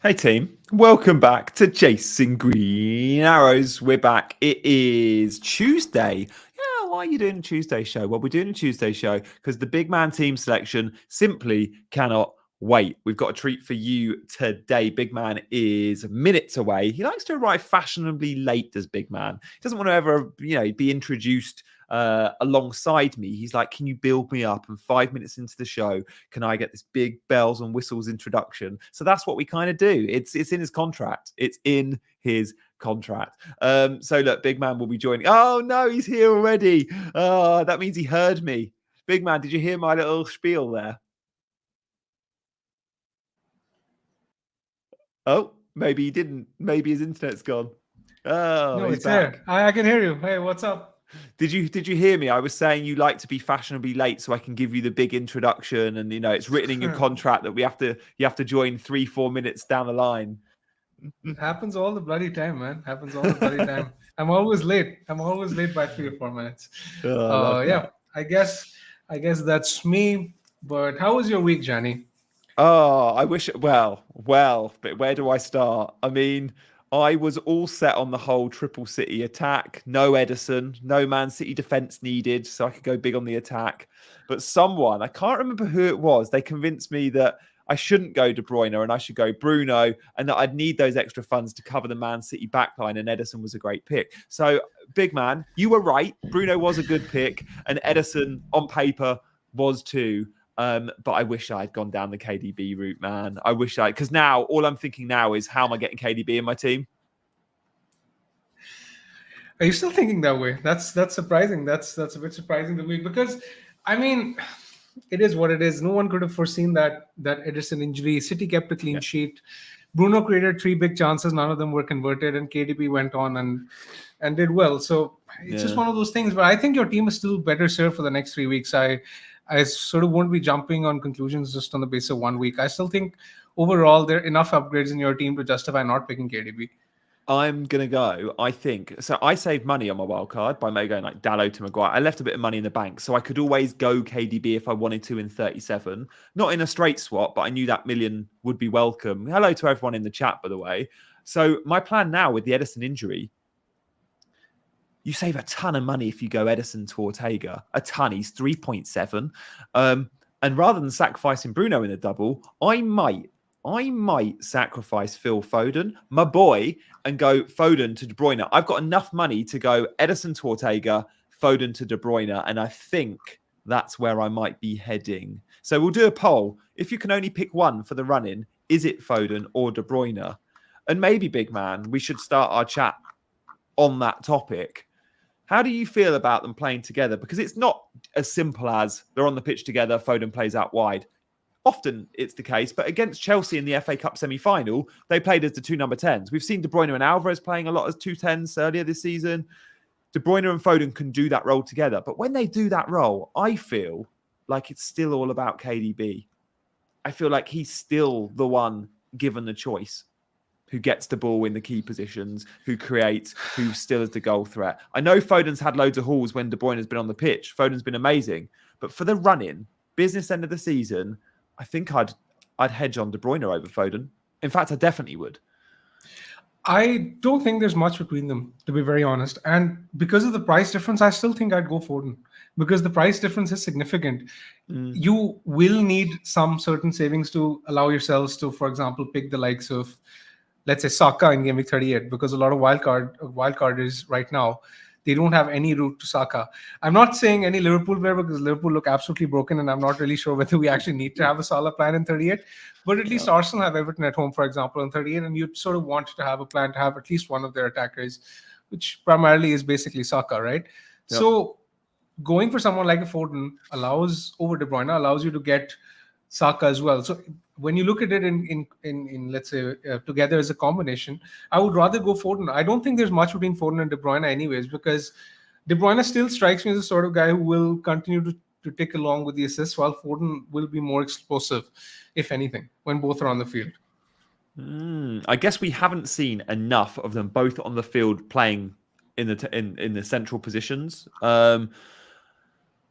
Hey team, welcome back to Chasing Green Arrows. We're back. It is Tuesday. Yeah, why are you doing a Tuesday show? Well, we're doing a Tuesday show because the big man team selection simply cannot wait. We've got a treat for you today. Big man is minutes away. He likes to arrive fashionably late, does Big man. He doesn't want to ever, be introduced alongside me. He's like, can you build me up? And 5 minutes into the show, can I get this big bells and whistles introduction? So that's what we kind of do. It's in his contract. It's in his contract. So look, Big Man will be joining. Oh no, he's here already. Oh, that means he heard me. Big Man, did you hear my little spiel there? Oh, maybe he didn't. Maybe his internet's gone. Oh, No, he's it's back. here. I can hear you. Hey, what's up? Did you hear me? I was saying you like to be fashionably late so I can give you the big introduction, and it's written in your contract that you have to join 3-4 minutes down the line. Happens all the bloody time, man. Happens all the bloody time. I'm always late. I'm always late by 3 or 4 minutes. Yeah, I guess that's me. But how was your week, Johnny? Oh, I wish. Well, but where do I start? I mean, I was all set on the whole triple City attack. No Ederson, no Man City defense needed, so I could go big on the attack. But someone, I can't remember who it was, they convinced me that I shouldn't go De Bruyne and I should go Bruno, and that I'd need those extra funds to cover the Man City backline, and Ederson was a great pick. So, big man, you were right. Bruno was a good pick, and Ederson on paper was too. But I wish I had gone down the KDB route, man. I wish because now all I'm thinking now is how am I getting KDB in my team? Are you still thinking that way? That's surprising. That's a bit surprising to me because, I mean, it is what it is. No one could have foreseen that Ederson injury. City kept a clean sheet. Bruno created 3 big chances. None of them were converted, and KDB went on and did well. So it's just one of those things. But I think your team is still better served for the next 3 weeks. I sort of won't be jumping on conclusions just on the basis of 1 week. I still think overall there are enough upgrades in your team to justify not picking KDB. I'm going to go, I think. So I saved money on my wild card by going like Dallo to Maguire. I left a bit of money in the bank, so I could always go KDB if I wanted to in 37. Not in a straight swap, but I knew that million would be welcome. Hello to everyone in the chat, by the way. So my plan now with the Ederson injury, you save a ton of money if you go Ederson to Ortega. A ton. He's 3.7. And rather than sacrificing Bruno in a double, I might sacrifice Phil Foden, my boy, and go Foden to De Bruyne. I've got enough money to go Ederson to Ortega, Foden to De Bruyne, and I think that's where I might be heading. So we'll do a poll. If you can only pick one for the run-in, is it Foden or De Bruyne? And maybe, big man, we should start our chat on that topic. How do you feel about them playing together? Because it's not as simple as they're on the pitch together, Foden plays out wide. Often it's the case, but against Chelsea in the FA Cup semi-final, they played as the 2 number 10s. We've seen De Bruyne and Alvarez playing a lot as 2 10s earlier this season. De Bruyne and Foden can do that role together. But when they do that role, I feel like it's still all about KDB. I feel like he's still the one given the choice, who gets the ball in the key positions, who creates, who still is the goal threat. I know Foden's had loads of hauls when De Bruyne has been on the pitch. Foden's been amazing. But for the run-in, business end of the season, I think I'd hedge on De Bruyne over Foden. In fact, I definitely would. I don't think there's much between them, to be very honest. And because of the price difference, I still think I'd go Foden because the price difference is significant. You will need some certain savings to allow yourselves to, for example, pick the likes of, let's say, Saka in Gameweek 38, because a lot of wildcarders right now, they don't have any route to Saka. I'm not saying any Liverpool player because Liverpool look absolutely broken, and I'm not really sure whether we actually need to have a Salah plan in 38. But at least Arsenal have Everton at home, for example, in 38, and you sort of want to have a plan to have at least one of their attackers, which primarily is basically Saka, right? Yep. So going for someone like a Foden over De Bruyne allows you to get Saka as well. So when you look at it in let's say together as a combination, I would rather go Foden. I don't think there's much between Foden and De Bruyne anyways, because De Bruyne still strikes me as the sort of guy who will continue to tick along with the assists, while Foden will be more explosive, if anything, when both are on the field. I guess we haven't seen enough of them both on the field playing in the central positions.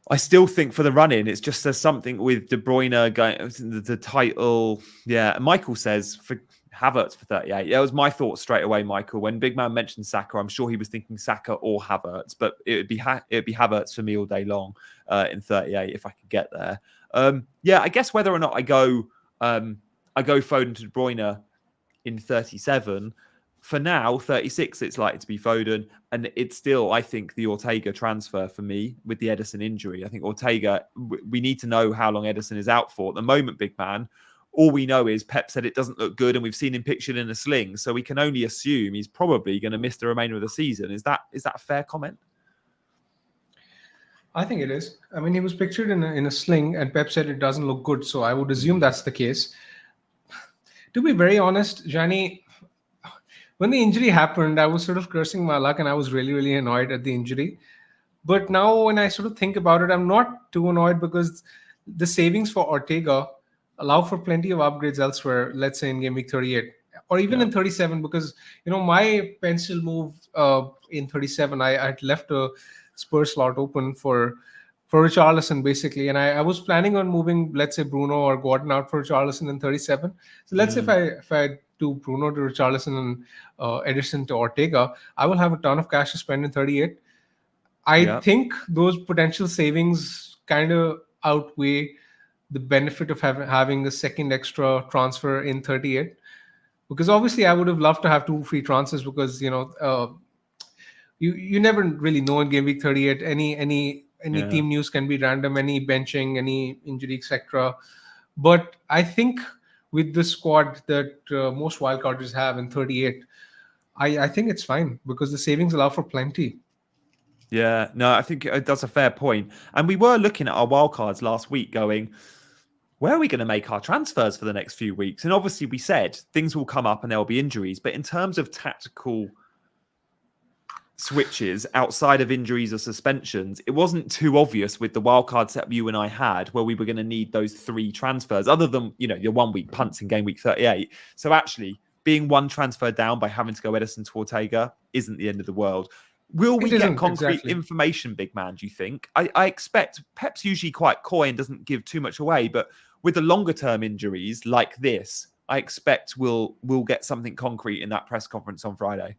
I still think for the run-in, it's just there's something with De Bruyne going the title. Yeah, Michael says Havertz for 38. That was my thought straight away, Michael. When Big Man mentioned Saka, I'm sure he was thinking Saka or Havertz, but it would be Havertz for me all day long in 38 if I could get there. I guess whether or not I go Foden to De Bruyne in 37. For now, 36, it's likely to be Foden. And it's still, I think, the Ortega transfer for me with the Ederson injury. I think Ortega, we need to know how long Ederson is out for. At the moment, Big Man, all we know is Pep said it doesn't look good and we've seen him pictured in a sling. So we can only assume he's probably going to miss the remainder of the season. Is that a fair comment? I think it is. I mean, he was pictured in a sling and Pep said it doesn't look good. So I would assume that's the case. To be very honest, Gianni, when the injury happened, I was sort of cursing my luck and I was really, really annoyed at the injury. But now when I sort of think about it, I'm not too annoyed because the savings for Ortega allow for plenty of upgrades elsewhere, let's say in game week 38 or even in 37, because, my pencil move in 37, I had left a Spurs slot open for Richarlison basically. And I was planning on moving, let's say, Bruno or Gordon out for Richarlison in 37. So let's say if I do Bruno to Richarlison and Ederson to Ortega, I will have a ton of cash to spend in 38. I think those potential savings kind of outweigh the benefit of having a second extra transfer in 38. Because obviously I would have loved to have 2 free transfers because, you never really know in game week 38. Any team news can be random, any benching, any injury, etc. But I think with the squad that most wildcarders have in 38, I think it's fine because the savings allow for plenty. Yeah, no, I think that's a fair point. And we were looking at our wildcards last week going, where are we going to make our transfers for the next few weeks? And obviously we said things will come up and there will be injuries. But in terms of tactical switches outside of injuries or suspensions, it wasn't too obvious with the wildcard setup you and I had where we were going to need those 3 transfers other than, your 1 week punts in game week 38. So actually being 1 transfer down by having to go Ederson to Ortega isn't the end of the world. Will we get concrete information, Big Man, do you think? I expect Pep's usually quite coy and doesn't give too much away, but with the longer term injuries like this, I expect we'll get something concrete in that press conference on Friday.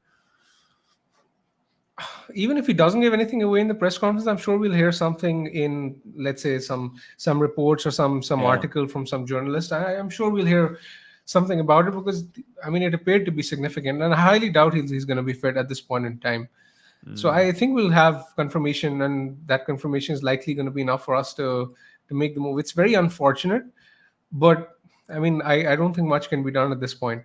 Even if he doesn't give anything away in the press conference, I'm sure we'll hear something in, let's say, some reports or some article from some journalist. I'm sure we'll hear something about it because, it appeared to be significant. And I highly doubt he's going to be fit at this point in time. So I think we'll have confirmation, and that confirmation is likely going to be enough for us to make the move. It's very unfortunate, but, I don't think much can be done at this point.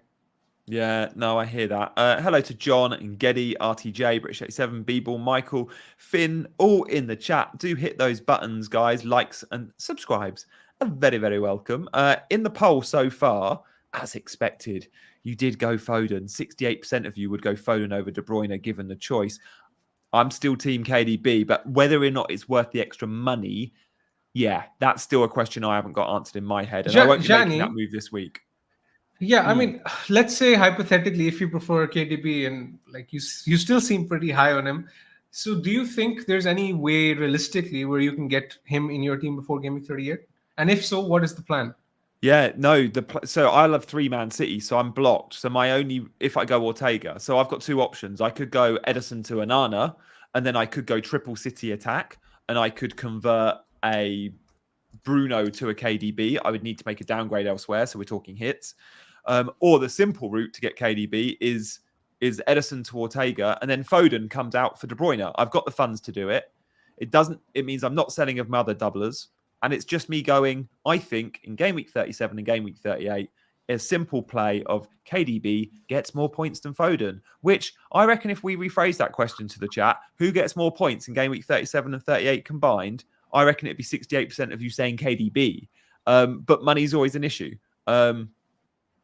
Yeah, no, I hear that. Hello to John and Geddy, RTJ, British 87, B-Ball, Michael, Finn, all in the chat. Do hit those buttons, guys. Likes and subscribes are very, very welcome. In the poll so far, as expected, you did go Foden. 68% of you would go Foden over De Bruyne given the choice. I'm still team KDB, but whether or not it's worth the extra money, that's still a question I haven't got answered in my head. And I won't be making that move this week. Yeah, let's say hypothetically, if you prefer KDB and you still seem pretty high on him. So do you think there's any way realistically where you can get him in your team before game week 38? And if so, what is the plan? Yeah, no. So I love 3-Man City, so I'm blocked. So if I go Ortega, so I've got 2 options. I could go Ederson to Onana, and then I could go triple City attack, and I could convert a Bruno to a KDB. I would need to make a downgrade elsewhere, so we're talking hits. Or the simple route to get KDB is Ederson to Ortega, and then Foden comes out for De Bruyne. I've got the funds to do it. It means I'm not selling of my other doublers. And it's just me going, I think, in game week 37 and game week 38, a simple play of KDB gets more points than Foden, which I reckon if we rephrase that question to the chat, who gets more points in game week 37 and 38 combined, I reckon it'd be 68% of you saying KDB. But money's always an issue. So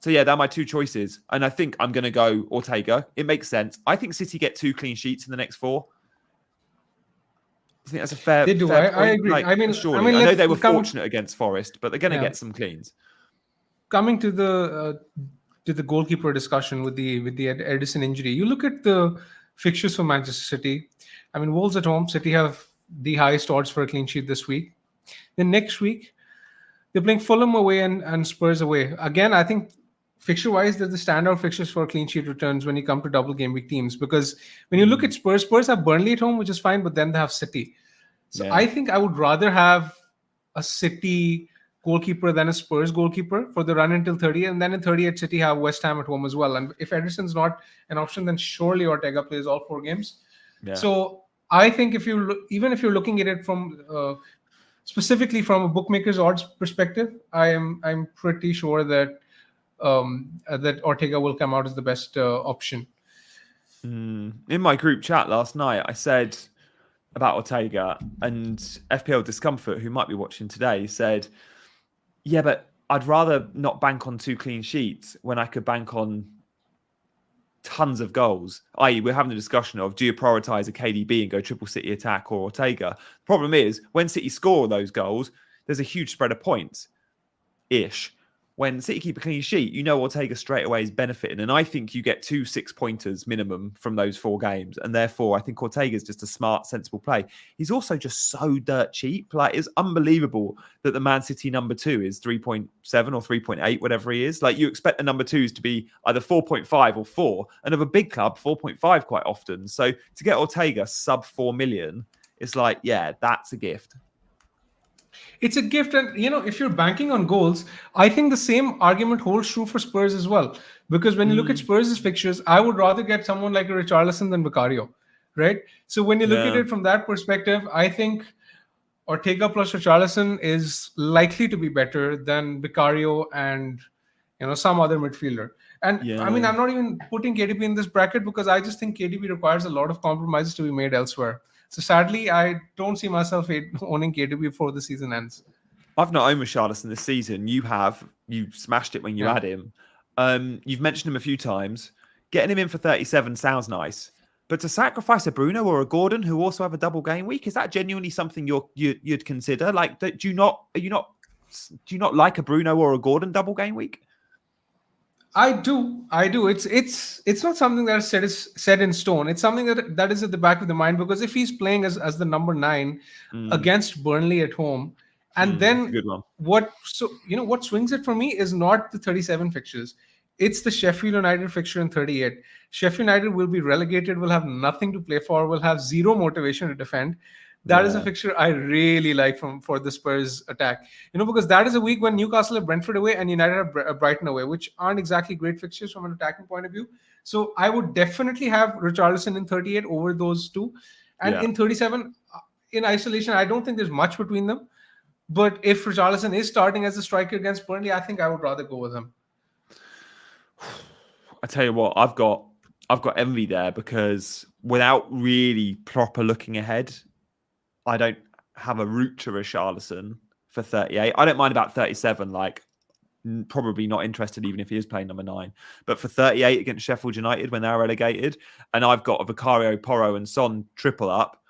they're my 2 choices. And I think I'm going to go Ortega. It makes sense. I think City get 2 clean sheets in the next 4. I think that's a fair. They do. Fair I agree. Surely. I know they were fortunate against Forest, but they're going to get some cleans. Coming to the goalkeeper discussion with the Ederson injury, you look at the fixtures for Manchester City. Wolves at home. City have the highest odds for a clean sheet this week. Then next week, they're playing Fulham away and Spurs away. Again, I think fixture-wise, they're the standout fixtures for clean sheet returns when you come to double game week teams. Because when you look at Spurs have Burnley at home, which is fine, but then they have City. So Yeah. I think I would rather have a City goalkeeper than a Spurs goalkeeper for the run until 30, and then in 38 City have West Ham at home as well. And if Ederson's not an option, then surely Ortega plays all 4 games. Yeah. So I think even if you're looking at it from specifically from a bookmaker's odds perspective, I'm pretty sure that that Ortega will come out as the best option. In my group chat last night, I said about Ortega, and FPL Discomfort, who might be watching today, said, yeah, but I'd rather not bank on 2 clean sheets when I could bank on tons of goals. I.e., we're having the discussion of, do you prioritize a KDB and go triple City attack or Ortega? The problem is, when City score those goals, there's a huge spread of points-ish. When City keep a clean sheet, you know Ortega straight away is benefiting. And I think you get 2 6-pointers minimum from those 4 games. And therefore, I think Ortega is just a smart, sensible play. He's also just so dirt cheap. Like, it's unbelievable that the Man City number 2 is 3.7 or 3.8, whatever he is. Like, you expect the number 2s to be either 4.5 or 4. And of a big club, 4.5 quite often. So to get Ortega sub 4 million, it's like, yeah, that's a gift. It's a gift, and if you're banking on goals, I think the same argument holds true for Spurs as well. Because when you look at Spurs' fixtures, I would rather get someone like a Richarlison than Vicario, right? So when you look at it from that perspective, I think Ortega plus Richarlison is likely to be better than Vicario and some other midfielder. And I mean, I'm not even putting KDB in this bracket because I just think KDB requires a lot of compromises to be made elsewhere. So sadly, I don't see myself owning KDB before the season ends. I've not owned Richarlison this season. You have. You smashed it when you had him. You've mentioned him a few times. Getting him in for 37 sounds nice. But to sacrifice a Bruno or a Gordon who also have a double game week, is that genuinely something you'd consider? Like, do you not like a Bruno or a Gordon double game week? I do. It's not something that is set in stone. It's something that is at the back of the mind, because if he's playing as the number 9 against Burnley at home, and then good one. what swings it for me is not the 37 fixtures. It's the Sheffield United fixture in 38. Sheffield United will be relegated, will have nothing to play for, will have zero motivation to defend. That is a fixture I really like for the Spurs attack. Because that is a week when Newcastle have Brentford away and United have Brighton away, which aren't exactly great fixtures from an attacking point of view. So I would definitely have Richarlison in 38 over those 2. And in 37, in isolation, I don't think there's much between them. But if Richarlison is starting as a striker against Burnley, I think I would rather go with him. I tell you what, I've got envy there, because without really proper looking ahead, I don't have a route to Richarlison for 38. I don't mind about 37, like probably not interested even if he is playing number 9. But for 38 against Sheffield United when they're relegated, and I've got a Vicario, Porro and Son triple up,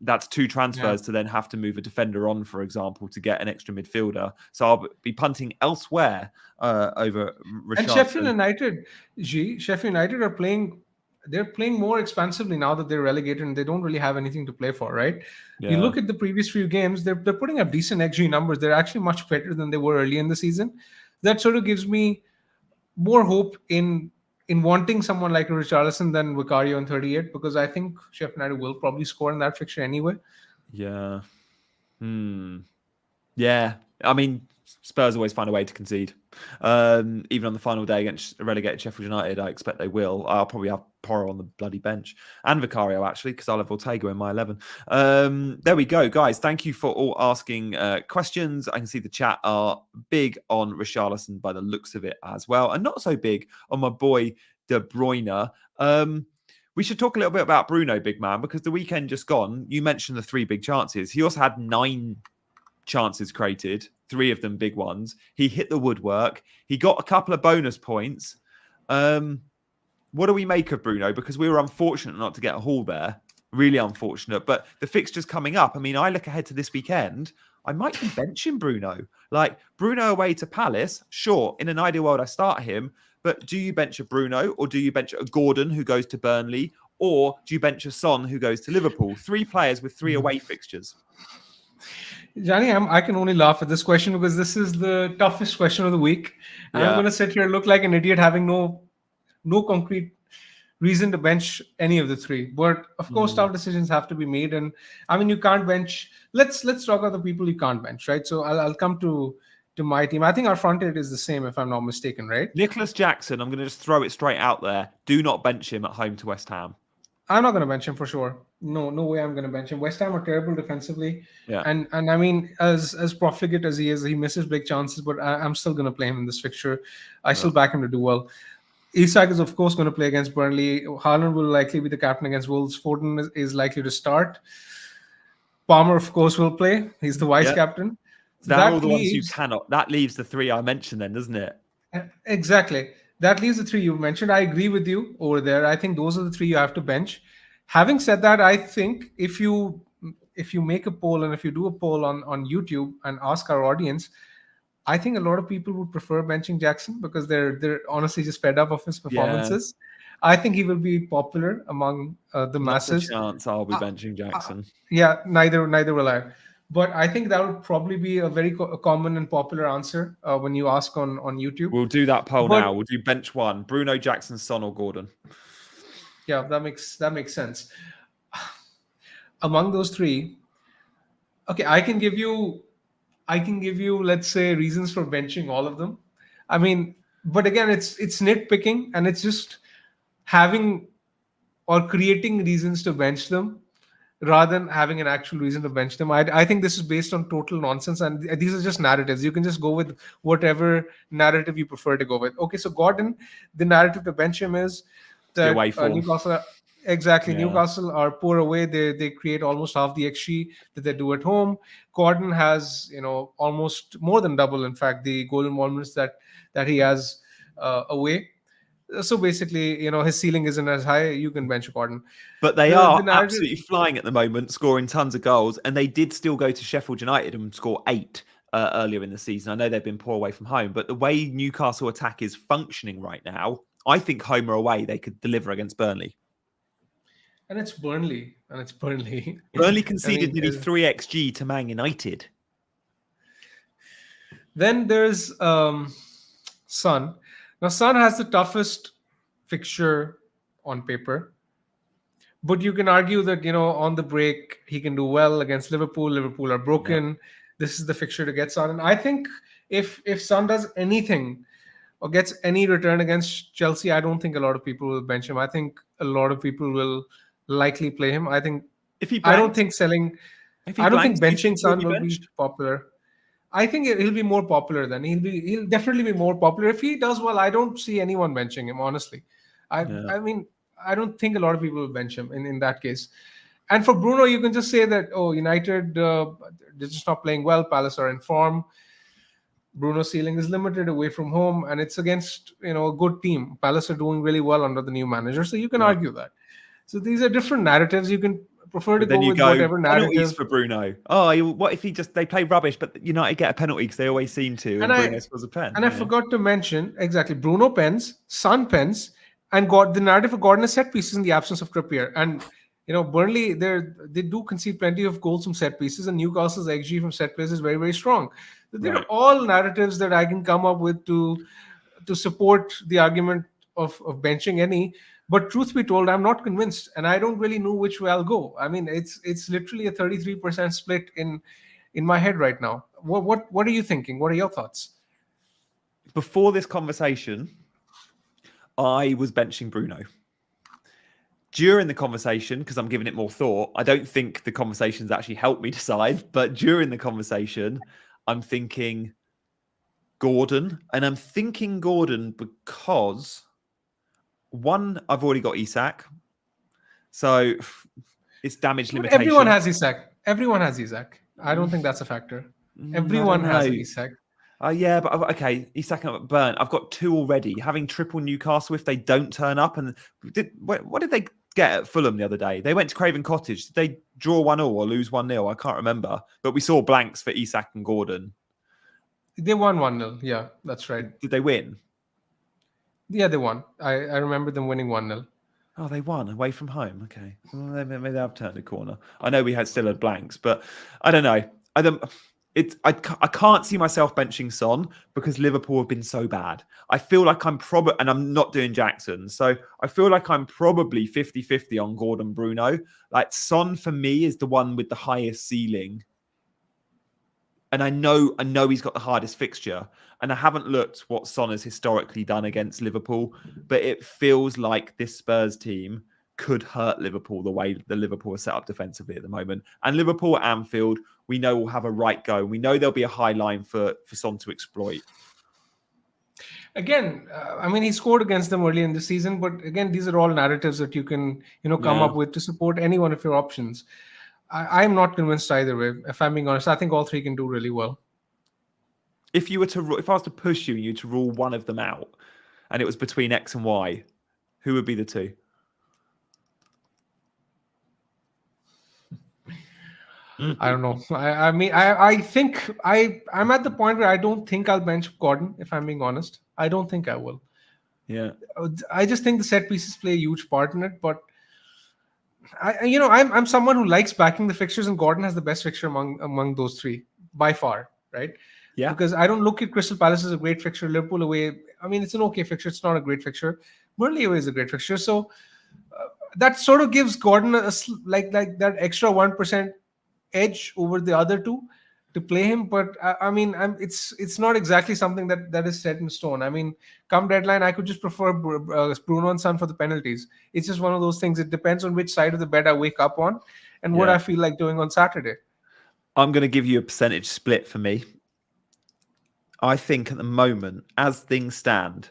that's 2 transfers to then have to move a defender on, for example, to get an extra midfielder. So I'll be punting elsewhere over Richarlison. And Sheffield United are playing... They're playing more expansively now that they're relegated and they don't really have anything to play for, right? You look at the previous few games, they're putting up decent XG numbers. They're actually much better than they were early in the season. That sort of gives me more hope in wanting someone like Richarlison than Vicario in 38, because I think Sheffield United will probably score in that fixture anyway. Yeah. Yeah. I mean, Spurs always find a way to concede. Even on the final day against a relegated Sheffield United, I expect they will. I'll probably have Porro on the bloody bench, and Vicario actually, because I'll have Ortega in my 11. There we go, guys. Thank you for all asking questions. I can see the chat are big on Richarlison by the looks of it as well, and not so big on my boy De Bruyne. We should talk a little bit about Bruno, big man, because the weekend just gone, you mentioned the 3 big chances. He also had 9 chances created, 3 of them big ones. He hit the woodwork. He got a couple of bonus points. What do we make of Bruno? Because we were unfortunate not to get a haul there. Really unfortunate. But the fixtures coming up, I mean, I look ahead to this weekend, I might be benching Bruno. Like, Bruno away to Palace, sure, in an ideal world I start him, but do you bench a Bruno, or do you bench a Gordon who goes to Burnley, or do you bench a Son who goes to Liverpool? 3 players with 3 away fixtures. Johnny, I can only laugh at this question because this is the toughest question of the week. And I'm Yeah. going to sit here and look like an idiot having no concrete reason to bench any of the three. But of course, Mm. tough decisions have to be made. And I mean, you can't bench. Let's talk about the people you can't bench, right? So I'll come to my team. I think our front eight is the same, if I'm not mistaken, right? Nicholas Jackson, I'm going to just throw it straight out there. Do not bench him at home to West Ham. I'm not going to bench him for sure. No way I'm going to bench him. West Ham are terrible defensively, Yeah. and I mean, as profligate as he is, he misses big chances. But I'm still going to play him in this fixture. I still back him to do well. Isak is of course going to play against Burnley. Haaland will likely be the captain against Wolves. Foden is likely to start. Palmer, of course, will play. He's the vice captain. So They're all that the ones you leaves cannot. That leaves the three I mentioned then, doesn't it? exactly. That leaves the three you mentioned. I agree with you over there. I think those are the three you have to bench. Having said that, I think if you make a poll and if you do a poll on YouTube and ask our audience, I think a lot of people would prefer benching Jackson because they're honestly just fed up of his Yeah. performances. I think he will be popular among the Not a masses. chance I'll be benching Jackson. Yeah, neither will I. But I think that would probably be a very common and popular answer when you ask on YouTube. We'll do that poll But now. We'll do bench one. Bruno, Jackson, Son or Gordon. yeah, that makes sense. Among those three, okay, I can give you let's say reasons for benching all of them. I mean, but again, it's nitpicking and it's just having or creating reasons to bench them rather than having an actual reason to bench them. I think this is based on total nonsense, and these are just narratives. You can just go with whatever narrative you prefer to go with. Okay, so Gordon, the narrative to bench him is The that away form. Newcastle, exactly, Yeah. Newcastle are poor away. They create almost half the XG that they do at home. Gordon has almost more than double, in fact, the goal involvements that he has away. So basically, his ceiling isn't as high. You can bench Gordon. But they The are narrative. absolutely flying at the moment, scoring tons of goals. And they did still go to Sheffield United and score 8 earlier in the season. I know they've been poor away from home, but the way Newcastle attack is functioning right now, I think home or away, they could deliver against Burnley. And it's Burnley. Burnley I conceded mean, nearly 3 XG to Man United. then there's Son. Now, Son has the toughest fixture on paper, but you can argue that on the break he can do well against Liverpool. Liverpool are broken. Yeah. This is the fixture to get Son, and I think if Son does anything or gets any return against Chelsea, I don't think a lot of people will bench him. I think a lot of people will likely play him. I think If he I don't blanks, think selling. if he I don't think blanks, do you benching think he'll Son be will be benched? popular. I think he'll be more popular then. He'll definitely be more popular if he does well. I don't see anyone benching him, honestly. Yeah. I mean, I don't think a lot of people will bench him in that case. And for Bruno, you can just say that United they're just not playing well. Palace are in form. Bruno's ceiling is limited away from home, and it's against a good team. Palace are doing really well under the new manager, so you can argue that. So these are different narratives. You can prefer to But then go you with go whatever penalties narrative. for Bruno. Oh, what if they play rubbish, but United get a penalty because they always seem to, and Bruno scores a pen. I forgot to mention exactly Bruno pens, Son pens, and got the narrative of Gordon is set pieces in the absence of Trippier. And Burnley they do concede plenty of goals from set pieces, and Newcastle's XG from set plays is very, very strong. So they're all narratives that I can come up with to support the argument of benching any. But truth be told, I'm not convinced, and I don't really know which way I'll go. I mean, it's literally a 33% split in my head right now. What are you thinking? What are your thoughts? Before this conversation, I was benching Bruno. During the conversation, because I'm giving it more thought, I don't think the conversation's actually helped me decide. But during the conversation, I'm thinking Gordon, and I'm thinking Gordon because one, I've already got Isak, so it's damage limitation. Everyone has Isak. I don't think that's a factor. Everyone has Isak. Yeah, but okay, Isak and Burn. I've got 2 already. Having triple Newcastle if they don't turn up, and what did they get at Fulham the other day? They went to Craven Cottage. Did they draw 1-1 or lose 1-0? I can't remember. But we saw blanks for Isak and Gordon. They won 1-0. Yeah, that's right. Did they win? Yeah, they won. I remember them winning 1-0. Oh, they won away from home. Okay, well, maybe they've turned a corner. I know we still had blanks, but I don't know. I can't see myself benching Son because Liverpool have been so bad. I feel like I'm probably, and I'm not doing Jackson. So I feel like I'm probably 50-50 on Gordon Bruno. Like Son for me is the one with the highest ceiling. And I know he's got the hardest fixture. And I haven't looked what Son has historically done against Liverpool, but it feels like this Spurs team could hurt Liverpool the way the Liverpool are set up defensively at the moment. And Liverpool at Anfield, we know will have a right go. We know there'll be a high line for Son to exploit. Again, I mean, he scored against them early in the season, but again, these are all narratives that you can, come up with to support any one of your options. I'm not convinced either way. If I'm being honest, I think all three can do really well. If I was to push you and you to rule one of them out, and it was between X and Y, who would be the two? I don't know. I mean, I think I'm at the point where I don't think I'll bench Gordon, if I'm being honest. I don't think I will. Yeah. I just think the set pieces play a huge part in it. But I'm someone who likes backing the fixtures, and Gordon has the best fixture among those three by far, right? Yeah. Because I don't look at Crystal Palace as a great fixture. Liverpool away, I mean, it's an okay fixture. It's not a great fixture. Burnley away is a great fixture. So that sort of gives Gordon like that extra 1% edge over the other two to play him. But I mean, it's not exactly something that is set in stone. I mean, come deadline, I could just prefer Bruno and Son for the penalties. It's just one of those things. It depends on which side of the bed I wake up on and what I feel like doing on Saturday. I'm going to give you a percentage split for me. I think at the moment, as things stand,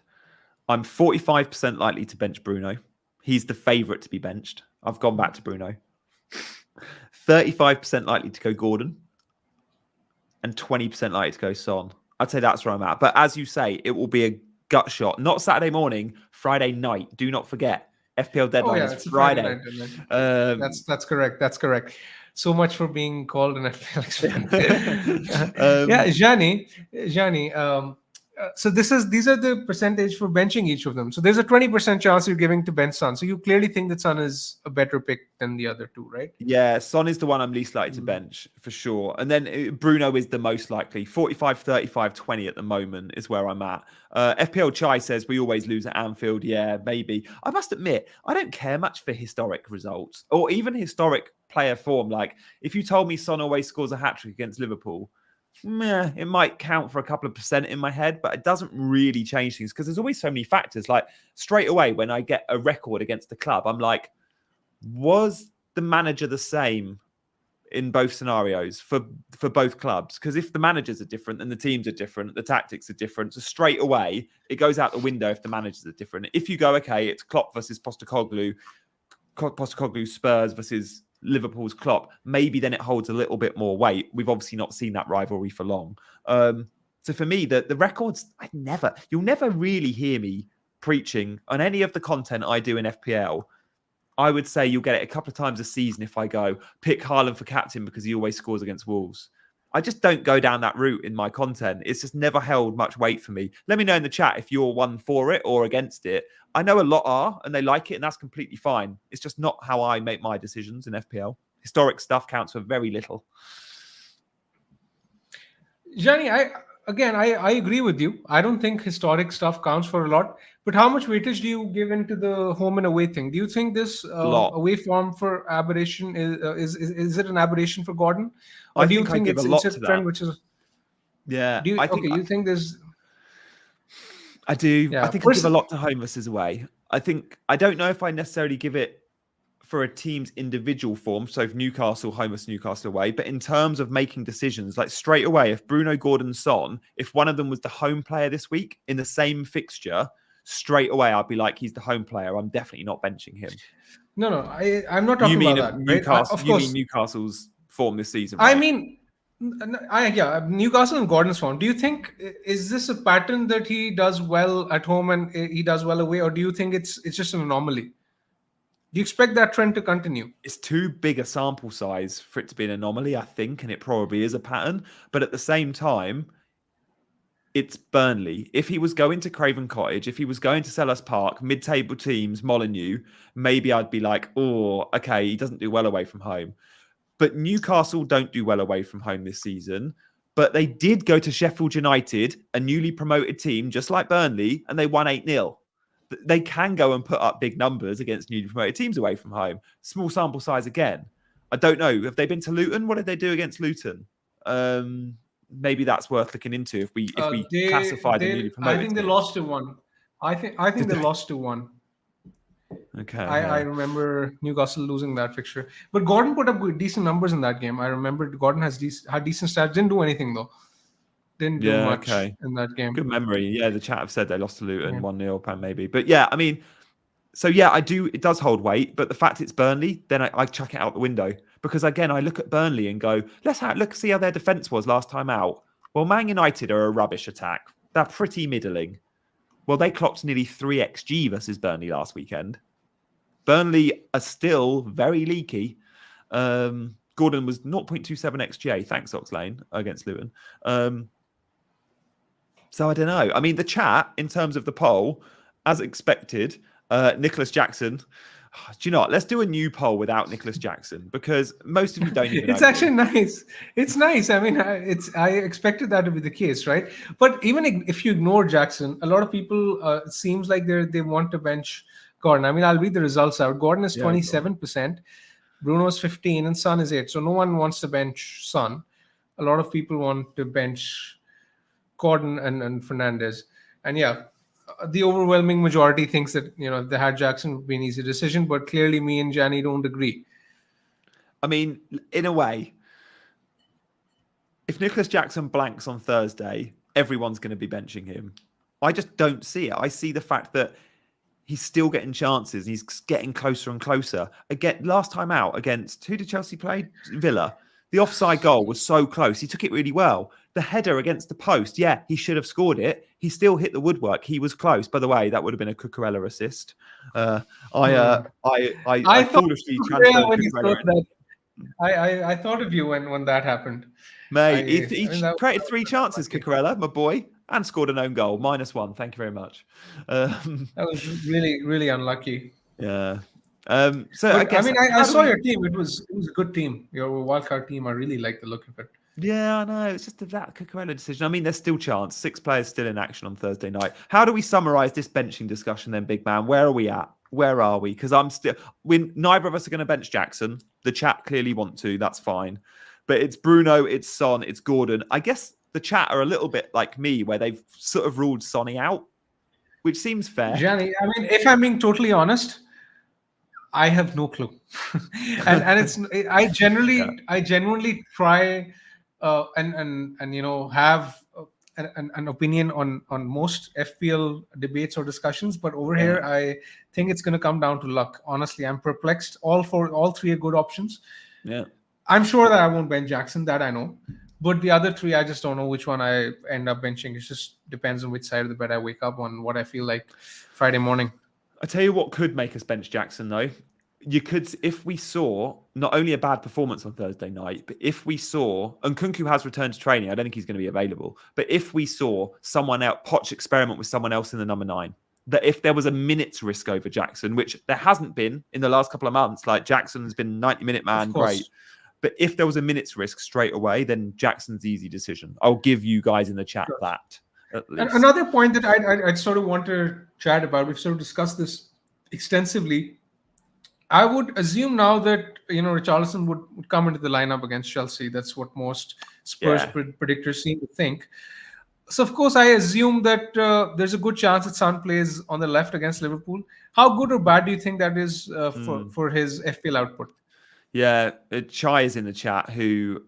I'm 45% likely to bench Bruno. He's the favourite to be benched. I've gone back to Bruno. 35% likely to go Gordon. And 20% likely to go Son. I'd say that's where I'm at. But as you say, it will be a gut shot. Not Saturday morning, Friday night. Do not forget. FPL deadline is Friday. That's correct. That's correct. So much for being called an FPL fan. Yeah, Jani. So these are the percentage for benching each of them. So there's a 20% chance you're giving to bench Son. So you clearly think that Son is a better pick than the other two, right? Yeah, Son is the one I'm least likely to bench for sure. And then Bruno is the most likely. 45, 35, 20 at the moment is where I'm at. FPL Chai says we always lose at Anfield. Yeah, maybe. I must admit, I don't care much for historic results or even historic player form. Like if you told me Son always scores a hat-trick against Liverpool, it might count for a couple of percent in my head, but it doesn't really change things because there's always so many factors. Like straight away, when I get a record against the club, I'm like, was the manager the same in both scenarios for both clubs? Because if the managers are different, then the teams are different, the tactics are different. So straight away, it goes out the window if the managers are different. If you go, okay, it's Klopp versus Postecoglou Spurs versus Liverpool's Klopp, maybe then it holds a little bit more weight. We've obviously not seen that rivalry for long. So for me, the records, you'll never really hear me preaching on any of the content I do in FPL. I would say you'll get it a couple of times a season if I go pick Haaland for captain because he always scores against Wolves. I just don't go down that route in my content. It's just never held much weight for me. Let me know in the chat if you're one for it or against it. I know a lot are and they like it and that's completely fine. It's just not how I make my decisions in FPL. Historic stuff counts for very little. Johnny, I agree with you. I don't think historic stuff counts for a lot. But how much weightage do you give into the home and away thing? Do you think this away form for aberration is it an aberration for Gordon, or do you think it's a trend which is? Yeah, you think there's? I do. Yeah, I think I give a lot to home versus away. I don't know if I necessarily give it for a team's individual form, so if Newcastle home versus Newcastle away, but in terms of making decisions, like straight away, if Bruno, Gordon, Son, if one of them was the home player this week in the same fixture, straight away I'd be like, he's the home player. I'm definitely not benching him. No, I'm not talking about that. Newcastle? Right? You mean Newcastle's form this season? Right? I mean, Newcastle and Gordon's form. Do you think is this a pattern that he does well at home and he does well away, or do you think it's just an anomaly? Do you expect that trend to continue? It's too big a sample size for it to be an anomaly, I think, and it probably is a pattern. But at the same time, it's Burnley. If he was going to Craven Cottage, if he was going to Selhurst Park, mid-table teams, Molineux, maybe I'd be like, oh, okay, he doesn't do well away from home. But Newcastle don't do well away from home this season. But they did go to Sheffield United, a newly promoted team, just like Burnley, and they won 8-0. They can go and put up big numbers against newly promoted teams away from home. Small sample size again. I don't know. Have they been to Luton? What did they do against Luton? Maybe that's worth looking into if we classify the newly promoted. I think they teams. lost to one. I think they lost to one. Okay. I remember Newcastle losing that fixture, but Gordon put up decent numbers in that game. I remember Gordon had decent stats. Didn't do anything though. Didn't do much in that game. Good memory. Yeah, the chat have said they lost to Luton 1-0, maybe. But yeah, I mean, so yeah, I do. It does hold weight, but the fact it's Burnley, then I chuck it out the window because again, I look at Burnley and go, see how their defense was last time out. Well, Man United are a rubbish attack. They're pretty middling. Well, they clocked nearly 3 XG versus Burnley last weekend. Burnley are still very leaky. Gordon was 0.27 XGA. Thanks, Oxlane, against Luton. So I don't know. I mean, the chat, in terms of the poll, as expected, Nicholas Jackson. Do you know what? Let's do a new poll without Nicholas Jackson because most of you don't even know. It's actually nice. It's nice. I mean, I expected that to be the case, right? But even if you ignore Jackson, a lot of people, it seems like they want to bench Gordon. I mean, I'll read the results out. Gordon is 27%, Bruno's 15%, and Son is 8%. So no one wants to bench Son. A lot of people want to bench Gordon and Fernandez. And yeah, the overwhelming majority thinks that, if they had Jackson, it would be an easy decision. But clearly me and Gianni don't agree. I mean, in a way, if Nicholas Jackson blanks on Thursday, everyone's going to be benching him. I just don't see it. I see the fact that he's still getting chances. He's getting closer and closer. Again, last time out against, who did Chelsea play? Villa. The offside goal was so close. He took it really well. The header against the post, he should have scored it. He still hit the woodwork. He was close. By the way, that would have been a Cucurella assist. I foolishly transferred Cucurella. I thought of you when that happened. Mate, he created 3 chances, Cucurella, my boy, and scored an own goal. -1. Thank you very much. That was really, really unlucky. Yeah. I saw your team. It was a good team. Your wildcard team. I really like the look of it. Yeah, I know. It's just that Cucurella decision. I mean, there's still chance. 6 players still in action on Thursday night. How do we summarize this benching discussion then, big man? Where are we at? Where are we? Because neither of us are going to bench Jackson. The chat clearly want to. That's fine. But it's Bruno, it's Son, it's Gordon. I guess the chat are a little bit like me, where they've sort of ruled Sonny out, which seems fair. Gianni, I mean, if I'm being totally honest, I have no clue. and it's I genuinely try and have an opinion on most FPL debates or discussions, but over here I think it's going to come down to luck. Honestly, I'm perplexed. All 3 are good options. Yeah, I'm sure that I won't bench Jackson, that I know, but the other 3 I just don't know which one I end up benching. It just depends on which side of the bed I wake up on, what I feel like Friday morning. I tell you what could make us bench Jackson though. You could, if we saw not only a bad performance on Thursday night, but if we saw, and Kunku has returned to training, I don't think he's going to be available, but if we saw someone else, Poch experiment with someone else in the number 9, that if there was a minute's risk over Jackson, which there hasn't been in the last couple of months, like Jackson's been 90-minute man, great. But if there was a minute's risk straight away, then Jackson's easy decision. I'll give you guys in the chat that. And another point that I'd sort of want to chat about, we've sort of discussed this extensively. I would assume now that Richarlison would come into the lineup against Chelsea. That's what most Spurs predictors seem to think. So of course, I assume that there's a good chance that Son plays on the left against Liverpool. How good or bad do you think that is for his FPL output? Yeah, Chai is in the chat who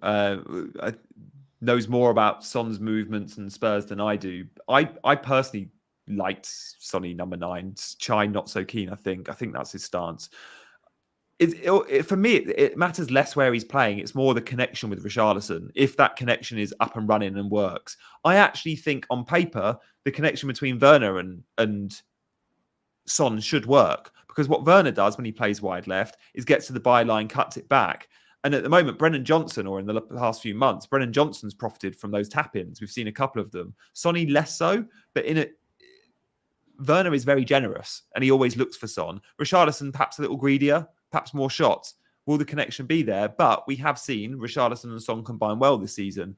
knows more about Son's movements and Spurs than I do. I personally liked Sonny number 9. Chai not so keen. I think that's his stance. For me, it matters less where he's playing. It's more the connection with Richarlison. If that connection is up and running and works, I actually think on paper the connection between Werner and Son should work, because what Werner does when he plays wide left is gets to the byline, cuts it back. And at the moment, Brennan Johnson, or in the past few months, Brennan Johnson's profited from those tap-ins. We've seen a couple of them. Sonny less so, but Werner is very generous and he always looks for Son. Richarlison perhaps a little greedier, perhaps more shots. Will the connection be there? But we have seen Richarlison and Son combine well this season.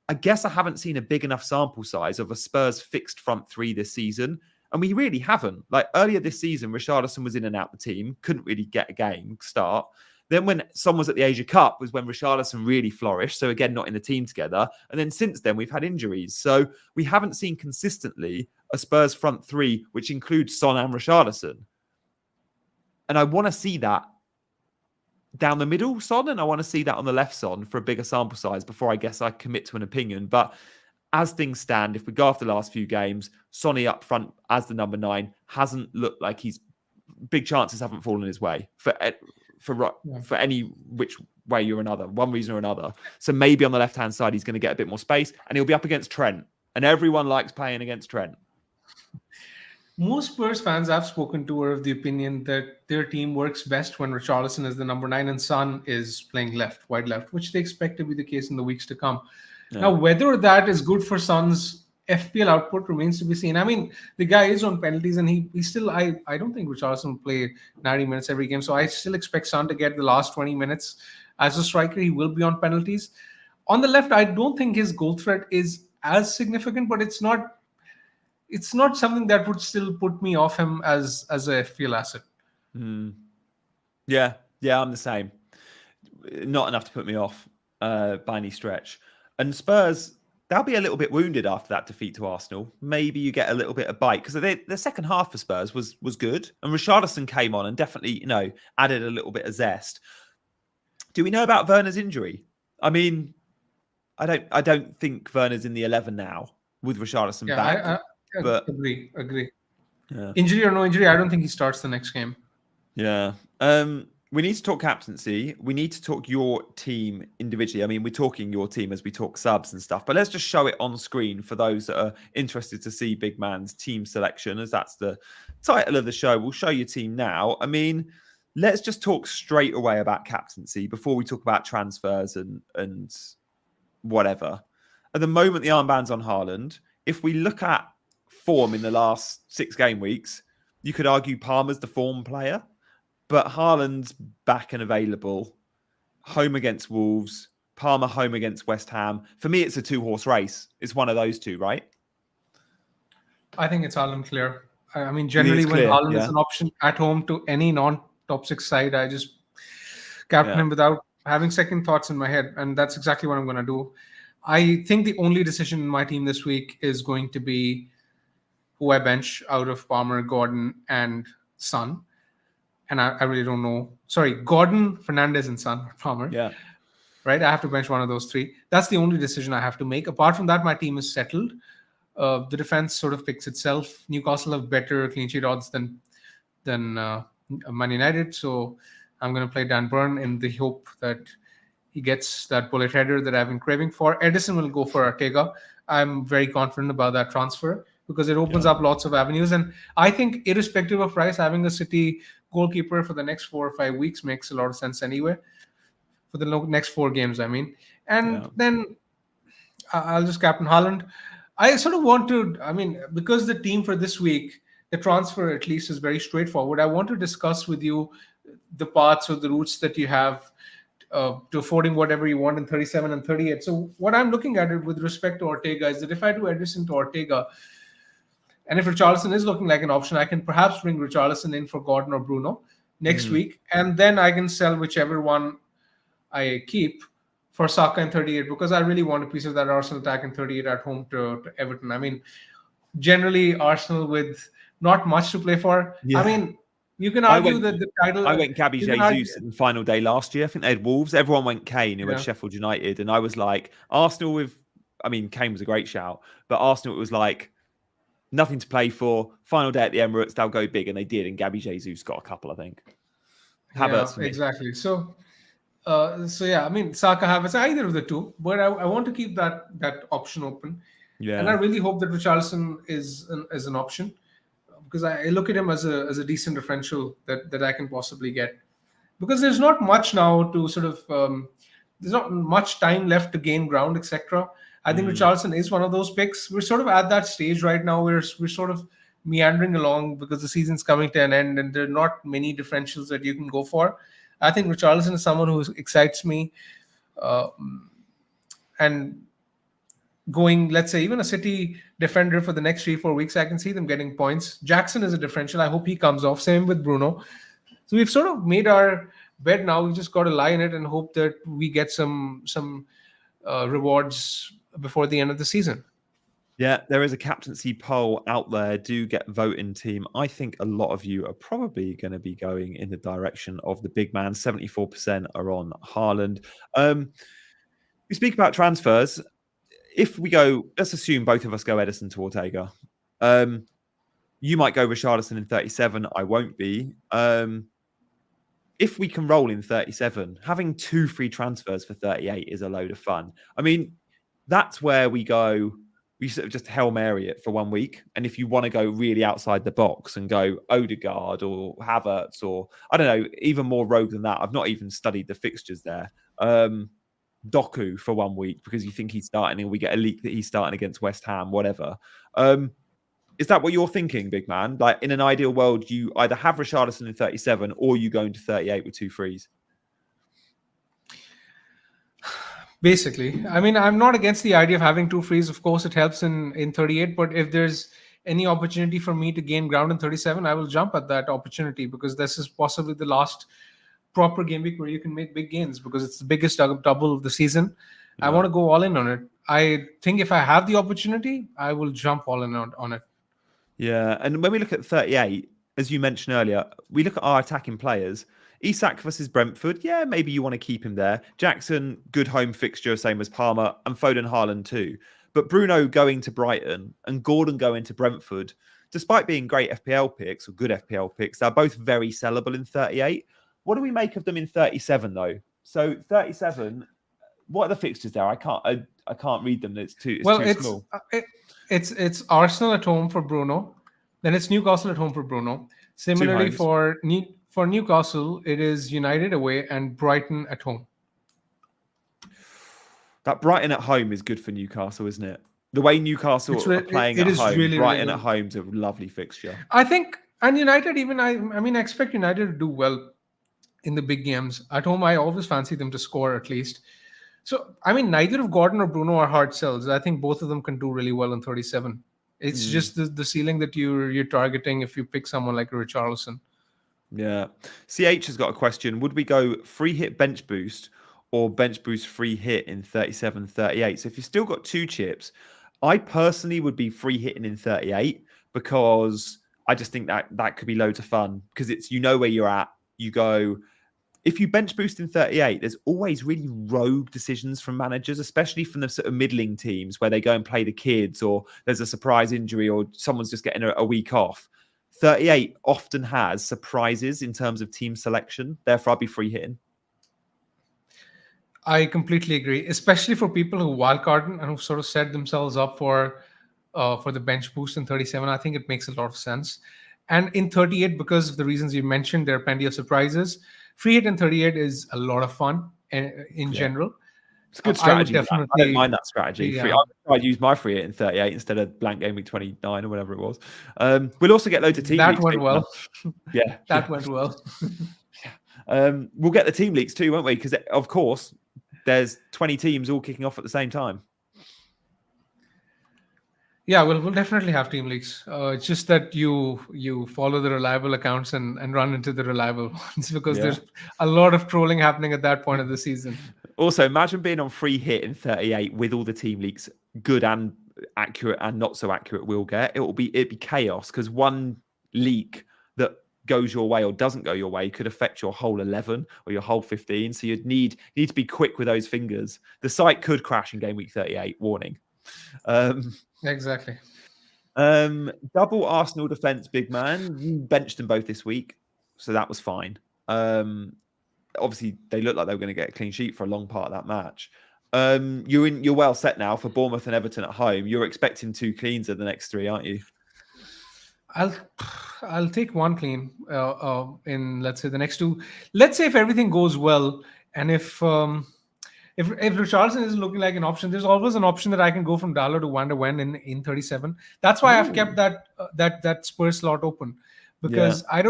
I guess I haven't seen a big enough sample size of a Spurs fixed front three this season. And we really haven't. Like earlier this season, Richarlison was in and out the team, couldn't really get a game start. Then when Son was at the Asia Cup was when Richarlison really flourished. So again, not in the team together. And then since then, we've had injuries. So we haven't seen consistently a Spurs front three, which includes Son and Richarlison. And I want to see that down the middle, Son, and I want to see that on the left, Son, for a bigger sample size before I guess I commit to an opinion. But as things stand, if we go after the last few games, Sonny up front as the number 9 hasn't looked like big chances haven't fallen his way for any which way or another, one reason or another. So maybe on the left-hand side, he's going to get a bit more space and he'll be up against Trent. And everyone likes playing against Trent. Most Spurs fans I've spoken to are of the opinion that their team works best when Richarlison is the number 9 and Son is playing wide left, which they expect to be the case in the weeks to come. Yeah. Now, whether that is good for Son's FPL output remains to be seen. I mean, the guy is on penalties and he still, I don't think Richarlison will play 90 minutes every game. So I still expect Son to get the last 20 minutes. As a striker, he will be on penalties. On the left, I don't think his goal threat is as significant, but it's not something that would still put me off him as a FPL asset. Yeah, I'm the same. Not enough to put me off by any stretch. And Spurs, they'll be a little bit wounded after that defeat to Arsenal. Maybe you get a little bit of bite because the second half for Spurs was good, and Richarlison came on and definitely added a little bit of zest. Do we know about Werner's injury? I mean, I don't think Werner's in the 11 now with Richarlison back. But agree. Yeah. Injury or no injury, I don't think he starts the next game. Yeah. We need to talk captaincy. We need to talk your team individually. I mean, we're talking your team as we talk subs and stuff, but let's just show it on screen for those that are interested to see Bigman's team selection, as that's the title of the show. We'll show your team now. I mean, let's just talk straight away about captaincy before we talk about transfers and whatever. At the moment, the armband's on Haaland. If we look at form in the last 6 game weeks, you could argue Palmer's the form player. But Haaland's back and available. Home against Wolves. Palmer home against West Ham. For me, it's a 2-horse race. It's one of those two, right? I think it's Haaland clear. I mean, generally when Haaland is an option at home to any non-top 6 side, I just captain him without having second thoughts in my head. And that's exactly what I'm going to do. I think the only decision in my team this week is going to be who I bench out of Palmer, Gordon, and Son. And I really don't know. Sorry, Gordon, Fernandez, and Son, Palmer. Yeah. Right? I have to bench one of those 3. That's the only decision I have to make. Apart from that, my team is settled. The defense sort of picks itself. Newcastle have better clean sheet odds than Man United. So I'm going to play Dan Burn in the hope that he gets that bullet header that I've been craving for. Ederson will go for Ortega. I'm very confident about that transfer because it opens up lots of avenues. And I think irrespective of price, having a City goalkeeper for the next 4 or 5 weeks makes a lot of sense anyway. For the next 4 games, I mean. And then I'll just captain Haaland. I sort of want to, because the team for this week, the transfer at least is very straightforward. I want to discuss with you the paths or the routes that you have to affording whatever you want in 37 and 38. So what I'm looking at it with respect to Ortega is that if I do Ederson to Ortega, and if Richarlison is looking like an option, I can perhaps bring Richarlison in for Gordon or Bruno next week. And then I can sell whichever one I keep for Saka in 38 because I really want a piece of that Arsenal attack in 38 at home to Everton. I mean, generally Arsenal with not much to play for. Yeah. I mean, you can argue that the title... I went Gabby Jesus in the final day last year. I think they had Wolves. Everyone went Kane, who had Sheffield United. And I was like, Arsenal with... I mean, Kane was a great shout. But Arsenal, it was like... nothing to play for. Final day at the Emirates, they'll go big, and they did. And Gabby Jesus got a couple, I think. Havertz, exactly. So I mean, Saka, Havertz, either of the two, but I want to keep that option open. Yeah. And I really hope that Richarlison is an option because I look at him as a decent differential that I can possibly get. Because there's not much now to sort of there's not much time left to gain ground, etc. I think Richarlison is one of those picks. We're sort of at that stage right now where we're sort of meandering along because the season's coming to an end and there are not many differentials that you can go for. I think Richarlison is someone who excites me. Uh, and going, let's say, even a City defender for the next 3-4 weeks, I can see them getting points. Jackson is a differential. I hope he comes off. Same with Bruno. So we've sort of made our bed now. We just got to lie in it and hope that we get some rewards before the end of the season. Yeah, there is a captaincy poll out there. Do get voting, team. I think a lot of you are probably going to be going in the direction of the big man. 74% are on Haaland. We speak about transfers. If we go, let's assume both of us go Ederson to Ortega. You might go Richarlison in 37. I won't be. If we can roll in 37, having 2 free transfers for 38 is a load of fun. I mean, that's where we go. We sort of just Hail Mary it for 1 week. And if you want to go really outside the box and go Odegaard or Havertz or, I don't know, even more rogue than that. I've not even studied the fixtures there. Doku for 1 week because you think he's starting and we get a leak that he's starting against West Ham, whatever. Is that what you're thinking, big man? Like in an ideal world, you either have Richarlison in 37 or you go into 38 with 2 frees? Basically, I mean, I'm not against the idea of having 2 frees. Of course, it helps in 38. But if there's any opportunity for me to gain ground in 37, I will jump at that opportunity because this is possibly the last proper game week where you can make big gains because it's the biggest double of the season. Yeah. I want to go all in on it. I think if I have the opportunity, I will jump all in on it. Yeah, and when we look at 38, as you mentioned earlier, we look at our attacking players. Isak versus Brentford, yeah, maybe you want to keep him there. Jackson, good home fixture, same as Palmer, and Foden, Haaland too. But Bruno going to Brighton and Gordon going to Brentford, despite being great FPL picks or good FPL picks, they're both very sellable in 38. What do we make of them in 37 though? So 37, what are the fixtures there? I can't read them. It's too small. It's Arsenal at home for Bruno, then it's Newcastle at home for Bruno. Similarly for Newcastle, it is United away and Brighton at home. That Brighton at home is good for Newcastle, isn't it? The way Newcastle are playing at home, really, Brighton really at home is a lovely fixture. I think, and United even, I expect United to do well in the big games. At home, I always fancy them to score at least. So, I mean, neither of Gordon or Bruno are hard sells. I think both of them can do really well in 37. It's just the ceiling that you're targeting if you pick someone like Richarlison. Yeah. CH has got a question. Would we go free hit bench boost or bench boost free hit in 37, 38? So if you've still got 2 chips, I personally would be free hitting in 38 because I just think that could be loads of fun because it's, you know where you're at. You go, if you bench boost in 38, there's always really rogue decisions from managers, especially from the sort of middling teams where they go and play the kids or there's a surprise injury or someone's just getting a week off. 38 often has surprises in terms of team selection. Therefore, I'd be free hitting. I completely agree, especially for people who wildcard and who sort of set themselves up for the bench boost in 37. I think it makes a lot of sense. And in 38, because of the reasons you mentioned, there are plenty of surprises. Free hit in 38 is a lot of fun in general. It's a good strategy. I don't mind that strategy. Yeah. I'd use my free hit in 38 instead of blank game week 29 or whatever it was. We'll also get loads of team leaks. That went well. Yeah. That went well. We'll get the team leaks too, won't we? Because, of course, there's 20 teams all kicking off at the same time. Yeah, we'll definitely have team leaks. It's just that you follow the reliable accounts and run into the reliable ones because there's a lot of trolling happening at that point of the season. Also, imagine being on free hit in 38 with all the team leaks, good and accurate and not so accurate we'll get. It'd be chaos because one leak that goes your way or doesn't go your way could affect your whole 11 or your whole 15. So you'd need to be quick with those fingers. The site could crash in game week 38. Warning. Exactly. Double Arsenal defense, big man. You benched them both this week, so that was fine. Obviously, they looked like they were going to get a clean sheet for a long part of that match. You're well set now for Bournemouth and Everton at home. You're expecting 2 cleans at the next 3, aren't you? I'll take 1 clean in, let's say, the next 2. Let's say if everything goes well and if Richarlison isn't looking like an option, there's always an option that I can go from Dalot to Van der Ven in 37. That's why I've kept that Spurs slot open because I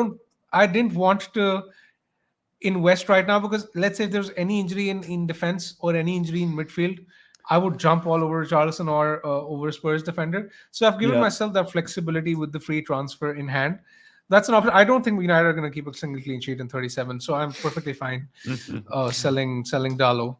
didn't want to. in West right now, because let's say if there's any injury in defense or any injury in midfield, I would jump all over Charleston or over Spurs defender. So I've given Yeah. myself that flexibility with the free transfer in hand. That's an option. I don't think United are going to keep a single clean sheet in 37, so I'm perfectly fine selling Dalo.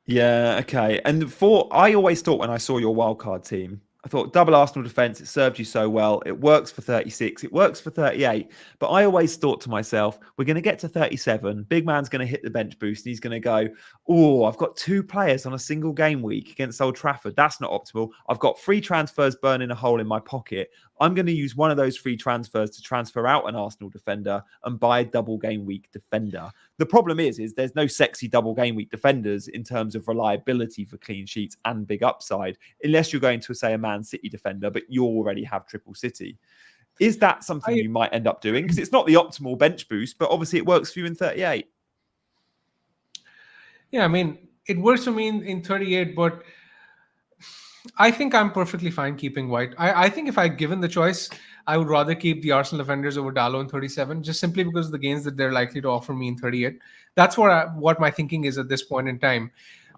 Yeah, okay. And I always thought when I saw your wildcard team, I thought double Arsenal defence, it served you so well. It works for 36, it works for 38. But I always thought to myself, we're going to get to 37. Big man's going to hit the bench boost and he's going to go, oh, I've got 2 players on a single game week against Old Trafford. That's not optimal. I've got 3 transfers burning a hole in my pocket. I'm going to use one of those 3 transfers to transfer out an Arsenal defender and buy a double game week defender. The problem is there's no sexy double game week defenders in terms of reliability for clean sheets and big upside, unless you're going to, say, a Man City defender, but you already have triple City. Is that something you might end up doing? Because it's not the optimal bench boost, but obviously it works for you in 38. Yeah, I mean, it works for me in 38, but I think I'm perfectly fine keeping White. I think if I given the choice, I would rather keep the Arsenal defenders over Dallo in 37, just simply because of the gains that they're likely to offer me in 38. That's what my thinking is at this point in time.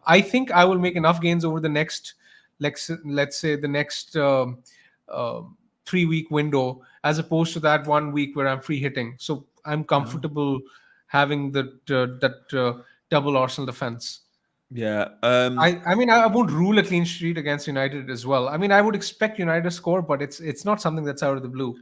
I think I will make enough gains over the next, let's say the next 3-week window, as opposed to that 1 week where I'm free hitting. So I'm comfortable having that double Arsenal defense. Yeah. I mean, I won't rule a clean sheet against United as well. I mean, I would expect United to score, but it's not something that's out of the blue.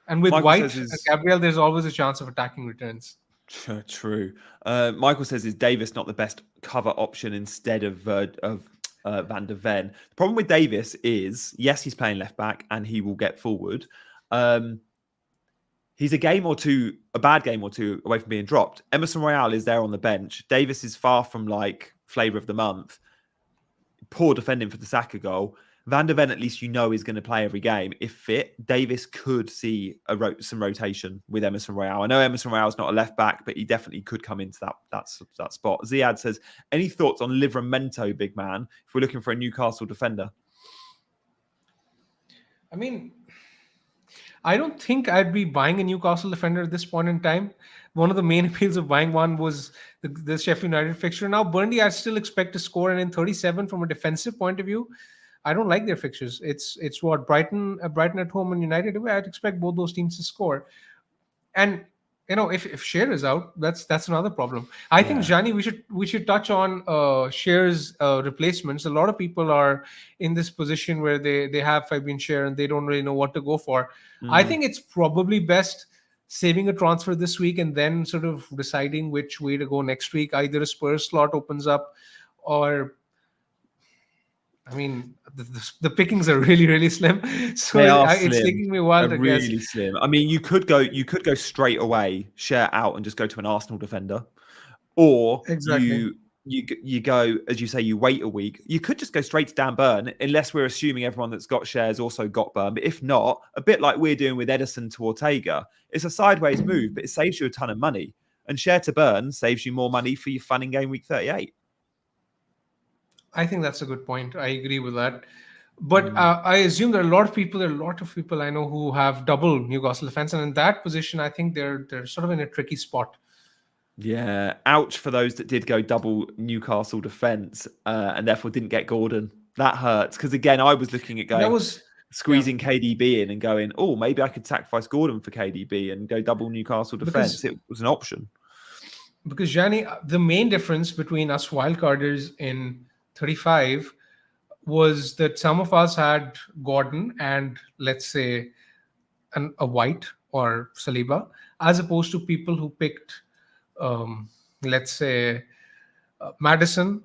And with Michael White says and Gabriel, there's always a chance of attacking returns. True. Michael says, is Davis not the best cover option instead of Van der Ven? The problem with Davis is, yes, he's playing left back and he will get forward. He's a bad game or two away from being dropped. Emerson Royale is there on the bench. Davis is far from like flavour of the month. Poor defending for the Saka goal. Van der Ven, at least is going to play every game. If fit, Davis could see some rotation with Emerson Royale. I know Emerson Royale is not a left back, but he definitely could come into that spot. Ziad says, any thoughts on Livramento, big man, if we're looking for a Newcastle defender? I mean, I don't think I'd be buying a Newcastle defender at this point in time. One of the main appeals of buying one was the Sheffield United fixture. Now, Burnley, I still expect to score, and in 37, from a defensive point of view, I don't like their fixtures. It's what Brighton at home and United away. I'd expect both those teams to score. And if Shearer is out, that's another problem. I think, Gianni, we should touch on Shearer's replacements. A lot of people are in this position where they have Fabian Shearer and they don't really know what to go for. I think it's probably best saving a transfer this week and then sort of deciding which way to go next week. Either a Spurs slot opens up, or I mean, the pickings are really, really slim. So it's taking me a while to guess. Really slim. I mean, you could go straight away, share out, and just go to an Arsenal defender, or you go, as you say, you wait a week. You could just go straight to Dan Burn, unless we're assuming everyone that's got shares also got Burn. But if not, a bit like we're doing with Ederson to Ortega, it's a sideways move, but it saves you a ton of money. And share to Burn saves you more money for your fun in game week 38. I think that's a good point. I agree with that. But I assume there are a lot of people I know who have double Newcastle defense. And in that position, I think they're sort of in a tricky spot. Yeah. Ouch for those that did go double Newcastle defense and therefore didn't get Gordon. That hurts. Because again, I was looking at squeezing KDB in and going, oh, maybe I could sacrifice Gordon for KDB and go double Newcastle defense. It was an option. Because, Gianni, the main difference between us wildcarders in 35 was that some of us had Gordon and, let's say, a White or Saliba, as opposed to people who picked, let's say, Maddison,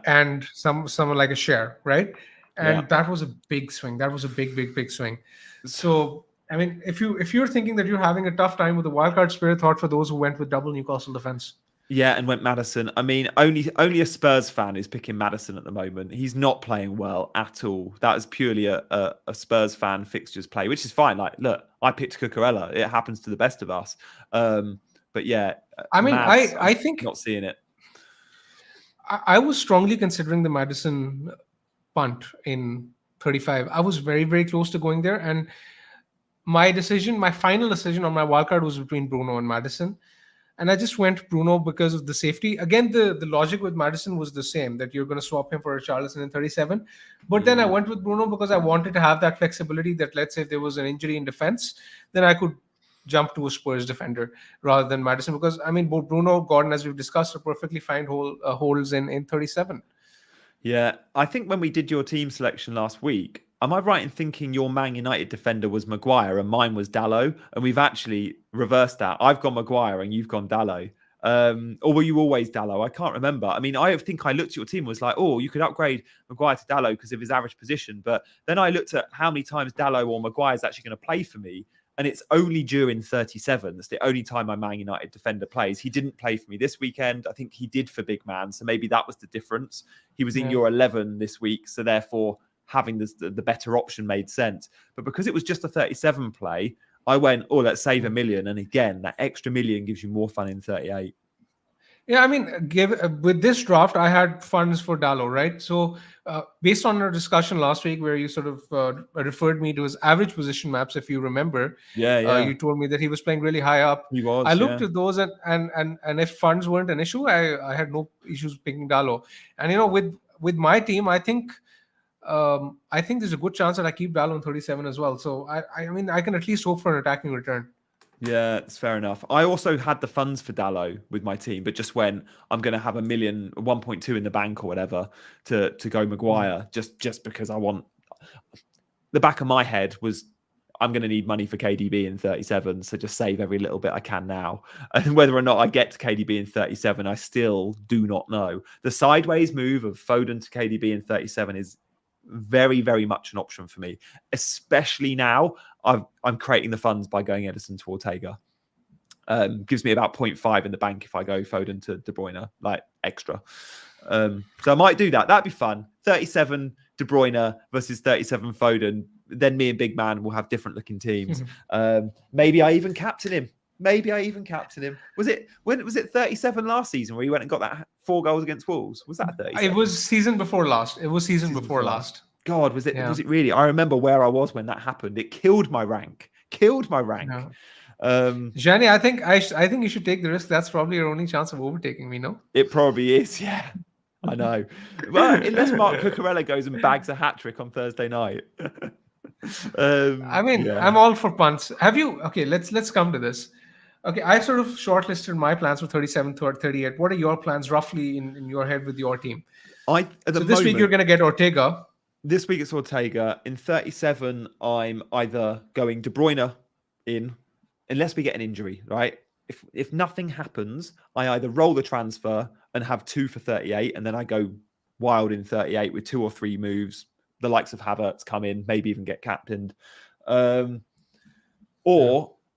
and someone like a Share, right? And that was a big swing. That was a big swing. So, I mean, if you're thinking that you're having a tough time with the wildcard spirit, thought for those who went with double Newcastle defense. Yeah, and went Maddison. I mean, only a Spurs fan is picking Maddison at the moment. He's not playing well at all. That is purely a Spurs fan fixtures play, which is fine. Like, look, I picked Cucurella. It happens to the best of us. But yeah, I mean, I think not seeing it. I was strongly considering the Maddison punt in 35. I was very, very close to going there, and my final decision on my wildcard was between Bruno and Maddison. and I just went Bruno because of the safety. Again, the logic with Maddison was the same, that you're going to swap him for Richarlison in 37. But then I went with Bruno because I wanted to have that flexibility that, let's say, if there was an injury in defense, then I could jump to a Spurs defender rather than Maddison. Because, I mean, both Bruno, Gordon, as we've discussed, are perfectly fine holes in 37. Yeah, I think when we did your team selection last week, am I right in thinking your Man United defender was Maguire and mine was Dalot? And we've actually reversed that. I've gone Maguire and you've gone Dalot. Or were you always Dalot? I can't remember. I mean, I think I looked at your team and was like, oh, you could upgrade Maguire to Dalot because of his average position. But then I looked at how many times Dalot or Maguire is actually going to play for me. And it's only during 37. That's the only time my Man United defender plays. He didn't play for me this weekend. I think he did for Bigman. So maybe that was the difference. He was in your 11 this week. So therefore, having the better option made sense. But because it was just a 37 play, I went, oh, let's save $1 million. And again, that extra $1 million gives you more fun in 38. Yeah, I mean, with this draft, I had funds for Dalot, right? So based on our discussion last week where you sort of referred me to his average position maps, if you remember, you told me that he was playing really high up. He was, I looked at those and if funds weren't an issue, I had no issues picking Dalot. And, you know, with my team, I think there's a good chance that I keep Dalot in 37 as well. So, I mean, I can at least hope for an attacking return. Yeah, it's fair enough. I also had the funds for Dalot with my team, but just when I'm going to have 1.2 in the bank or whatever to go Maguire, just because I want. The back of my head was I'm going to need money for KDB in 37, so just save every little bit I can now. And whether or not I get to KDB in 37, I still do not know. The sideways move of Foden to KDB in 37 is very, very much an option for me, especially now. I'm creating the funds by going Ederson to Ortega. Gives me about 0.5 in the bank if I go Foden to De Bruyne, like extra. So I might do that. That'd be fun. 37 De Bruyne versus 37 Foden. Then me and Big Man will have different looking teams. Maybe I even captain him. Was it 37 last season where he went and got that 4 goals against Wolves? Was that 37? It was season before last. God, was it really? I remember where I was when that happened. It killed my rank. No. Gianni, I think you should take the risk. That's probably your only chance of overtaking me, no? It probably is, yeah. I know. Well, unless Mark Cucurella goes and bags a hat-trick on Thursday night. I mean, I'm all for punts. Have you? Okay, let's come to this. Okay, I sort of shortlisted my plans for 37 to 38. What are your plans roughly in your head with your team? This week you're going to get Ortega. This week it's Ortega. In 37, I'm either going De Bruyne in, unless we get an injury, right? If nothing happens, I either roll the transfer and have 2 for 38, and then I go wild in 38 with 2 or 3 moves. The likes of Havertz come in, maybe even get captained. Or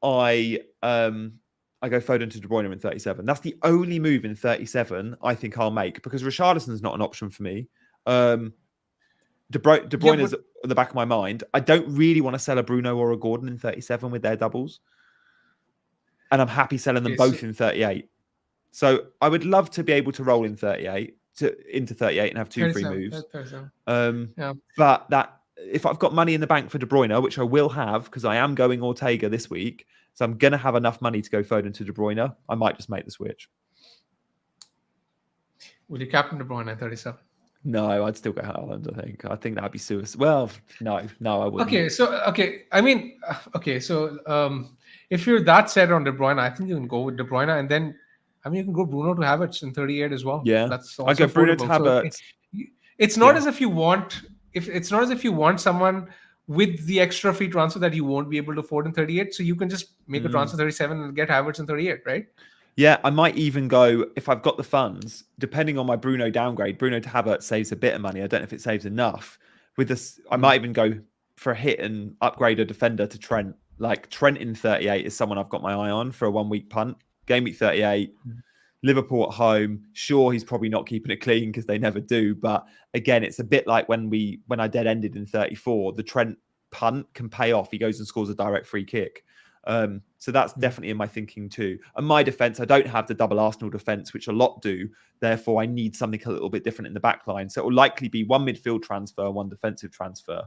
I go Foden to De Bruyne in 37. That's the only move in 37 I think I'll make, because Richarlison's not an option for me. De Bruyne is at the back of my mind. I don't really want to sell a Bruno or a Gordon in 37 with their doubles. And I'm happy selling them both in 38. So I would love to be able to roll in 38 into 38 and have 2 free moves. But that if I've got money in the bank for De Bruyne, which I will have because I am going Ortega this week, so I'm going to have enough money to go Foden to De Bruyne, I might just make the switch. Will you captain De Bruyne at 37? No, I'd still go Haaland, I think that'd be suicide. Well, no, I wouldn't. If you're that set on De Bruyne, I think you can go with De Bruyne, and then you can go Bruno to Havertz in 38 as well. Yeah, that's I go Bruno to Havertz. So it's not as if you want. It's not as if you want someone with the extra free transfer that you won't be able to afford in 38. So you can just make a transfer 37 and get Havertz in 38, right? Yeah, I might even go, if I've got the funds, depending on my Bruno downgrade, Bruno to Havertz saves a bit of money. I don't know if it saves enough. With this, I might even go for a hit and upgrade a defender to Trent. Like Trent in 38 is someone I've got my eye on for a 1-week punt. Game week 38, Liverpool at home. Sure, he's probably not keeping it clean because they never do. But again, it's a bit like when I dead ended in 34, the Trent punt can pay off. He goes and scores a direct free kick. So that's definitely in my thinking too. And my defense, I don't have the double Arsenal defense, which a lot do. Therefore, I need something a little bit different in the back line. So it will likely be 1 midfield transfer, 1 defensive transfer.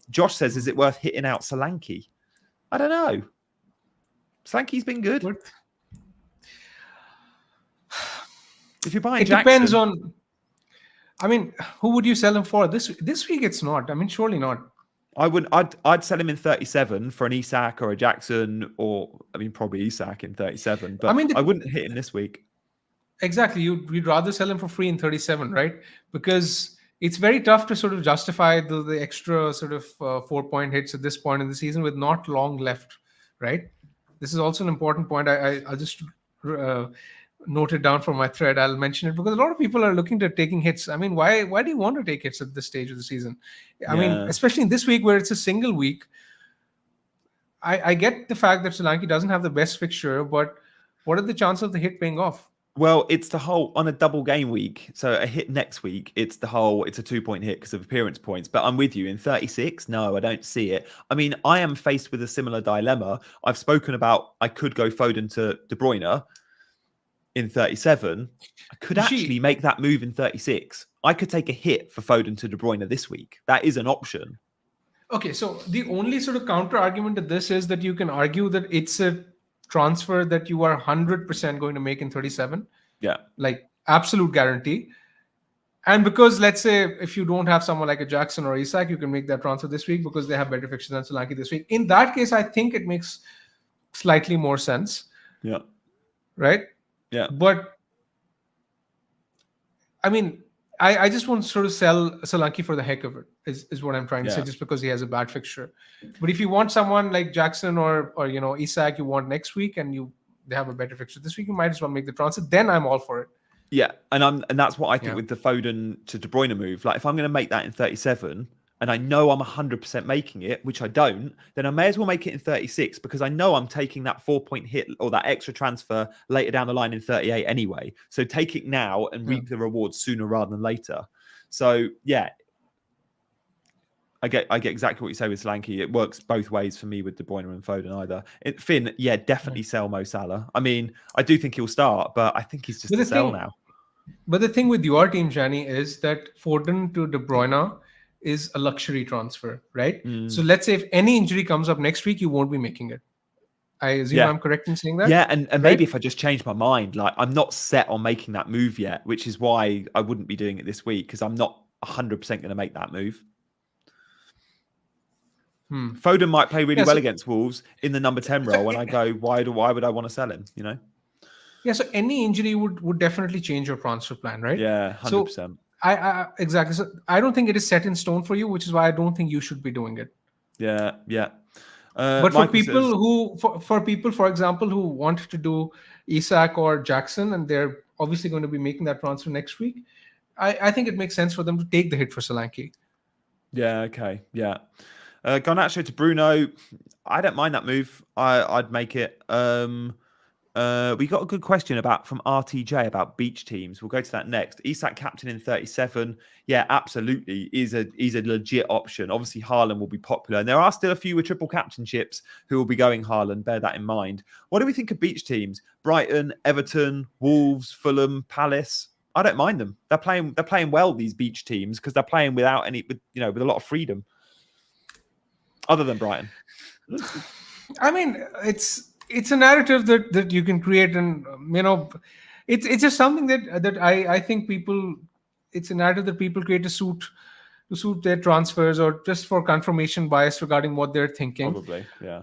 Josh says, is it worth hitting out Solanke? I don't know. Solanke's been good. If you're buying It Jackson, depends on. I mean, who would you sell him for this week? It's not. I mean, surely not. I'd sell him in 37 for an Isak or a Jackson, or I mean probably Isak in 37, I but mean, I wouldn't hit him this week. exactly. You'd rather sell him for free in 37, right? Because it's very tough to sort of justify the extra sort of 4 point hits at this point in the season with not long left, right? This is also an important point. I'll just uh, note it down for my thread. I'll mention it because a lot of people are looking to taking hits. I mean, why do you want to take hits at this stage of the season? I mean, Yeah. especially in this week where it's a single week. I get the fact that Solanke doesn't have the best fixture, but what are the chances of the hit paying off? Well, it's the whole on a double game week. So a hit next week, it's a 2-point hit because of appearance points. But I'm with you in 36. No, I don't see it. I mean, I am faced with a similar dilemma. I've spoken about I could go Foden to De Bruyne in 37. I could actually make that move in 36. I could take a hit for Foden to De Bruyne this week. That is an option. Okay, so the only sort of counter argument to this is that you can argue that it's a transfer that you are 100% going to make in 37. Yeah. Like absolute guarantee. And because let's say if you don't have someone like a Jackson or Isak, you can make that transfer this week because they have better fixtures than Solanke this week. In that case, I think it makes slightly more sense. Yeah. Right? Yeah. But I mean, I just want to sort of sell Solanke for the heck of it, is what I'm trying to say, just because he has a bad fixture. But if you want someone like Jackson or Isak you want next week and they have a better fixture this week, you might as well make the transfer. Then I'm all for it. Yeah, and that's what I think with the Foden to De Bruyne move. Like if I'm going to make that in 37 and I know I'm 100% making it, which I don't, then I may as well make it in 36 because I know I'm taking that 4-point hit or that extra transfer later down the line in 38 anyway. So take it now and reap the rewards sooner rather than later. So yeah, I get exactly what you say with Solanke. It works both ways for me with De Bruyne and Foden either. Finn, yeah, definitely sell Mo Salah. I mean, I do think he'll start, but I think he's just a sell now. But the thing with your team, Jani, is that Foden to De Bruyne is a luxury transfer, right? So let's say if any injury comes up next week, you won't be making it. I assume I'm correct in saying that? Yeah, and maybe if I just change my mind, like I'm not set on making that move yet, which is why I wouldn't be doing it this week because I'm not 100% going to make that move. Foden might play really well against Wolves in the number 10 role, and I go, why would I want to sell him? You know? Yeah, so any injury would definitely change your transfer plan, right? Yeah, 100%. So I exactly. So I don't think it is set in stone for you, which is why I don't think you should be doing it. Yeah. But for people for people, for example, who want to do Isak or Jackson, and they're obviously going to be making that transfer next week, I think it makes sense for them to take the hit for Solanke. Yeah. Okay. Yeah. Garnacho to Bruno. I don't mind that move. I'd make it. We got a good question from RTJ about beach teams. We'll go to that next. Isak captain in 37. Yeah, absolutely. He's a legit option. Obviously, Haaland will be popular. And there are still a few with triple captainships who will be going Haaland. Bear that in mind. What do we think of beach teams? Brighton, Everton, Wolves, Fulham, Palace. I don't mind them. They're playing well, these beach teams, because they're playing with a lot of freedom. Other than Brighton. I mean, it's a narrative that you can create, and it's just something that I think people. It's a narrative that people create to suit their transfers or just for confirmation bias regarding what they're thinking. Probably, yeah.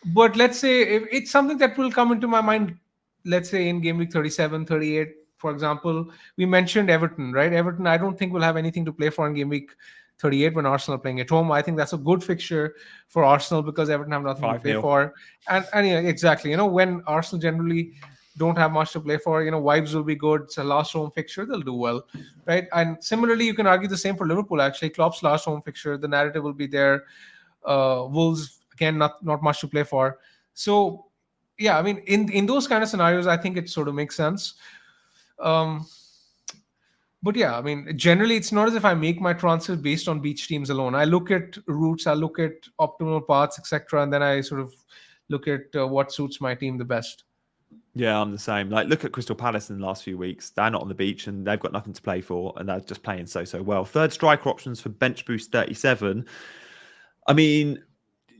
But let's say if it's something that will come into my mind. Let's say in game week 37, 38, for example, we mentioned Everton, right? Everton, I don't think will have anything to play for in game week 38 when Arsenal are playing at home. I think that's a good fixture for Arsenal because Everton have nothing to play for. And yeah, exactly. When Arsenal generally don't have much to play for, vibes will be good. It's a last home fixture. They'll do well, right? And similarly, you can argue the same for Liverpool, actually. Klopp's last home fixture, the narrative will be there. Wolves, again, not much to play for. So, yeah, I mean, in those kind of scenarios, I think it sort of makes sense. But yeah, I mean, generally, it's not as if I make my transfers based on beach teams alone. I look at routes, I look at optimal paths, etc., and then I sort of look at what suits my team the best. Yeah, I'm the same. Like, look at Crystal Palace in the last few weeks. They're not on the beach and they've got nothing to play for, and they're just playing so well. Third striker options for bench boost 37. I mean,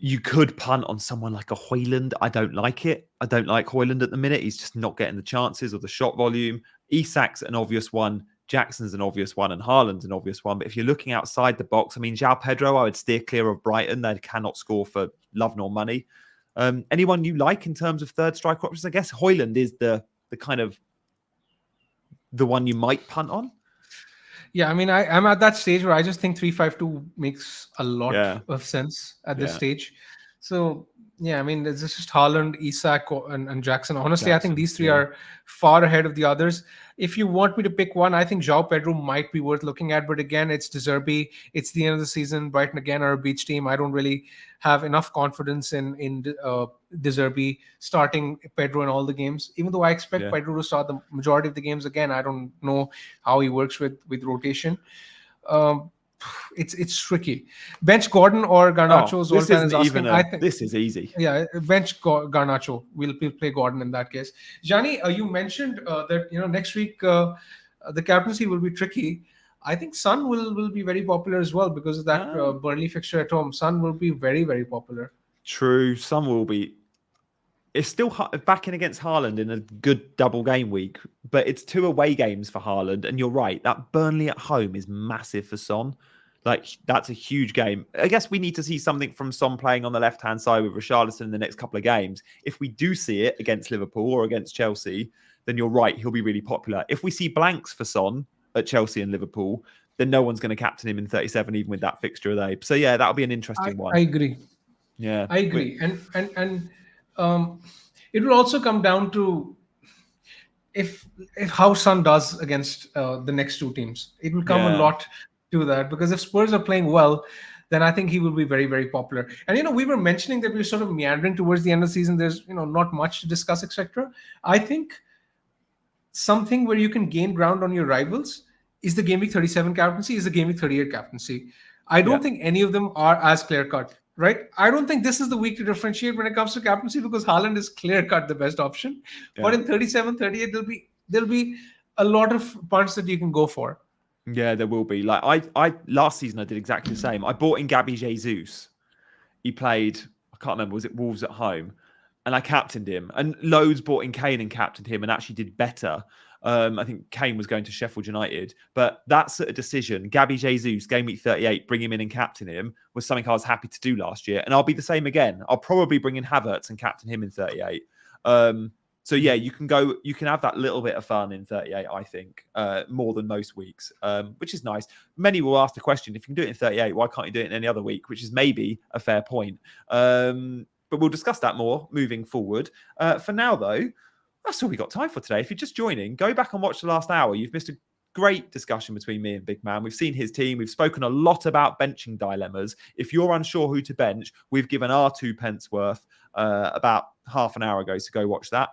You could punt on someone like a Højlund. I don't like it. I don't like Højlund at the minute. He's just not getting the chances or the shot volume. Isak's an obvious one. Jackson's an obvious one. And Haaland's an obvious one. But if you're looking outside the box, I mean, João Pedro, I would steer clear of Brighton. They cannot score for love nor money. Anyone you like in terms of third striker options? I guess Højlund is the kind of the one you might punt on. Yeah, I mean, I'm at that stage where I just think 3-5-2 makes a lot of sense at this stage. So, yeah, I mean, it's just Haaland, Isak, and Jackson. Honestly, I think these three are far ahead of the others. If you want me to pick one, I think João Pedro might be worth looking at. But again, it's De Zerbi. It's the end of the season. Brighton, again, are a beach team. I don't really have enough confidence in De Zerbi starting Pedro in all the games. Even though I expect Pedro to start the majority of the games again, I don't know how he works with rotation. It's tricky. Bench Gordon or Garnacho? Zoltan is asking. I think this is easy. Yeah, bench Garnacho. We'll play Gordon in that case. Gianni, you mentioned that next week the captaincy will be tricky. I think Son will be very popular as well because of that Burnley fixture at home. Son will be very, very popular. True, Son will be. It's still backing against Haaland in a good double game week, but it's 2 away games for Haaland. And you're right, that Burnley at home is massive for Son. Like, that's a huge game. I guess we need to see something from Son playing on the left-hand side with Richarlison in the next couple of games. If we do see it against Liverpool or against Chelsea, then you're right, he'll be really popular. If we see blanks for Son at Chelsea and Liverpool, then no one's going to captain him in 37, even with that fixture of they. So, yeah, that'll be an interesting one. I agree. Yeah. I agree. And it will also come down to if how Son does against the next 2 teams. It will come a lot to that, because if Spurs are playing well, then I think he will be very, very popular. And we were mentioning that we're sort of meandering towards the end of the season. There's not much to discuss, etc. I think something where you can gain ground on your rivals is the Game Week 37 captaincy, is the Game Week 38 captaincy. I don't think any of them are as clear cut. Right? I don't think this is the week to differentiate when it comes to captaincy, because Haaland is clear-cut the best option. Yeah. But in 37, 38, there'll be a lot of punts that you can go for. Yeah, there will be. Like I last season I did exactly the same. I bought in Gabby Jesus. He played, I can't remember, was it Wolves at home? And I captained him. And loads bought in Kane and captained him and actually did better. I think Kane was going to Sheffield United, but that sort of decision, Gabby Jesus, game week 38, bring him in and captain him, was something I was happy to do last year. And I'll be the same again. I'll probably bring in Havertz and captain him in 38. So yeah, you can have that little bit of fun in 38, I think, more than most weeks, which is nice. Many will ask the question, if you can do it in 38, why can't you do it in any other week? Which is maybe a fair point. But we'll discuss that more moving forward. For now, though, that's all we got time for today. If you're just joining, go back and watch the last hour. You've missed a great discussion between me and Big Man. We've seen his team. We've spoken a lot about benching dilemmas. If you're unsure who to bench, we've given our 2 pence worth about half an hour ago, so go watch that.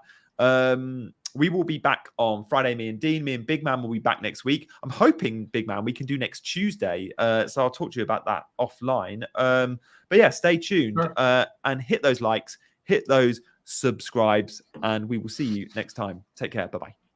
We will be back on Friday, me and Dean. Me and Big Man will be back next week. I'm hoping, Big Man, we can do next Tuesday. So I'll talk to you about that offline. But yeah, stay tuned and hit those likes, hit those subscribes, and we will see you next time. Take care. Bye-bye.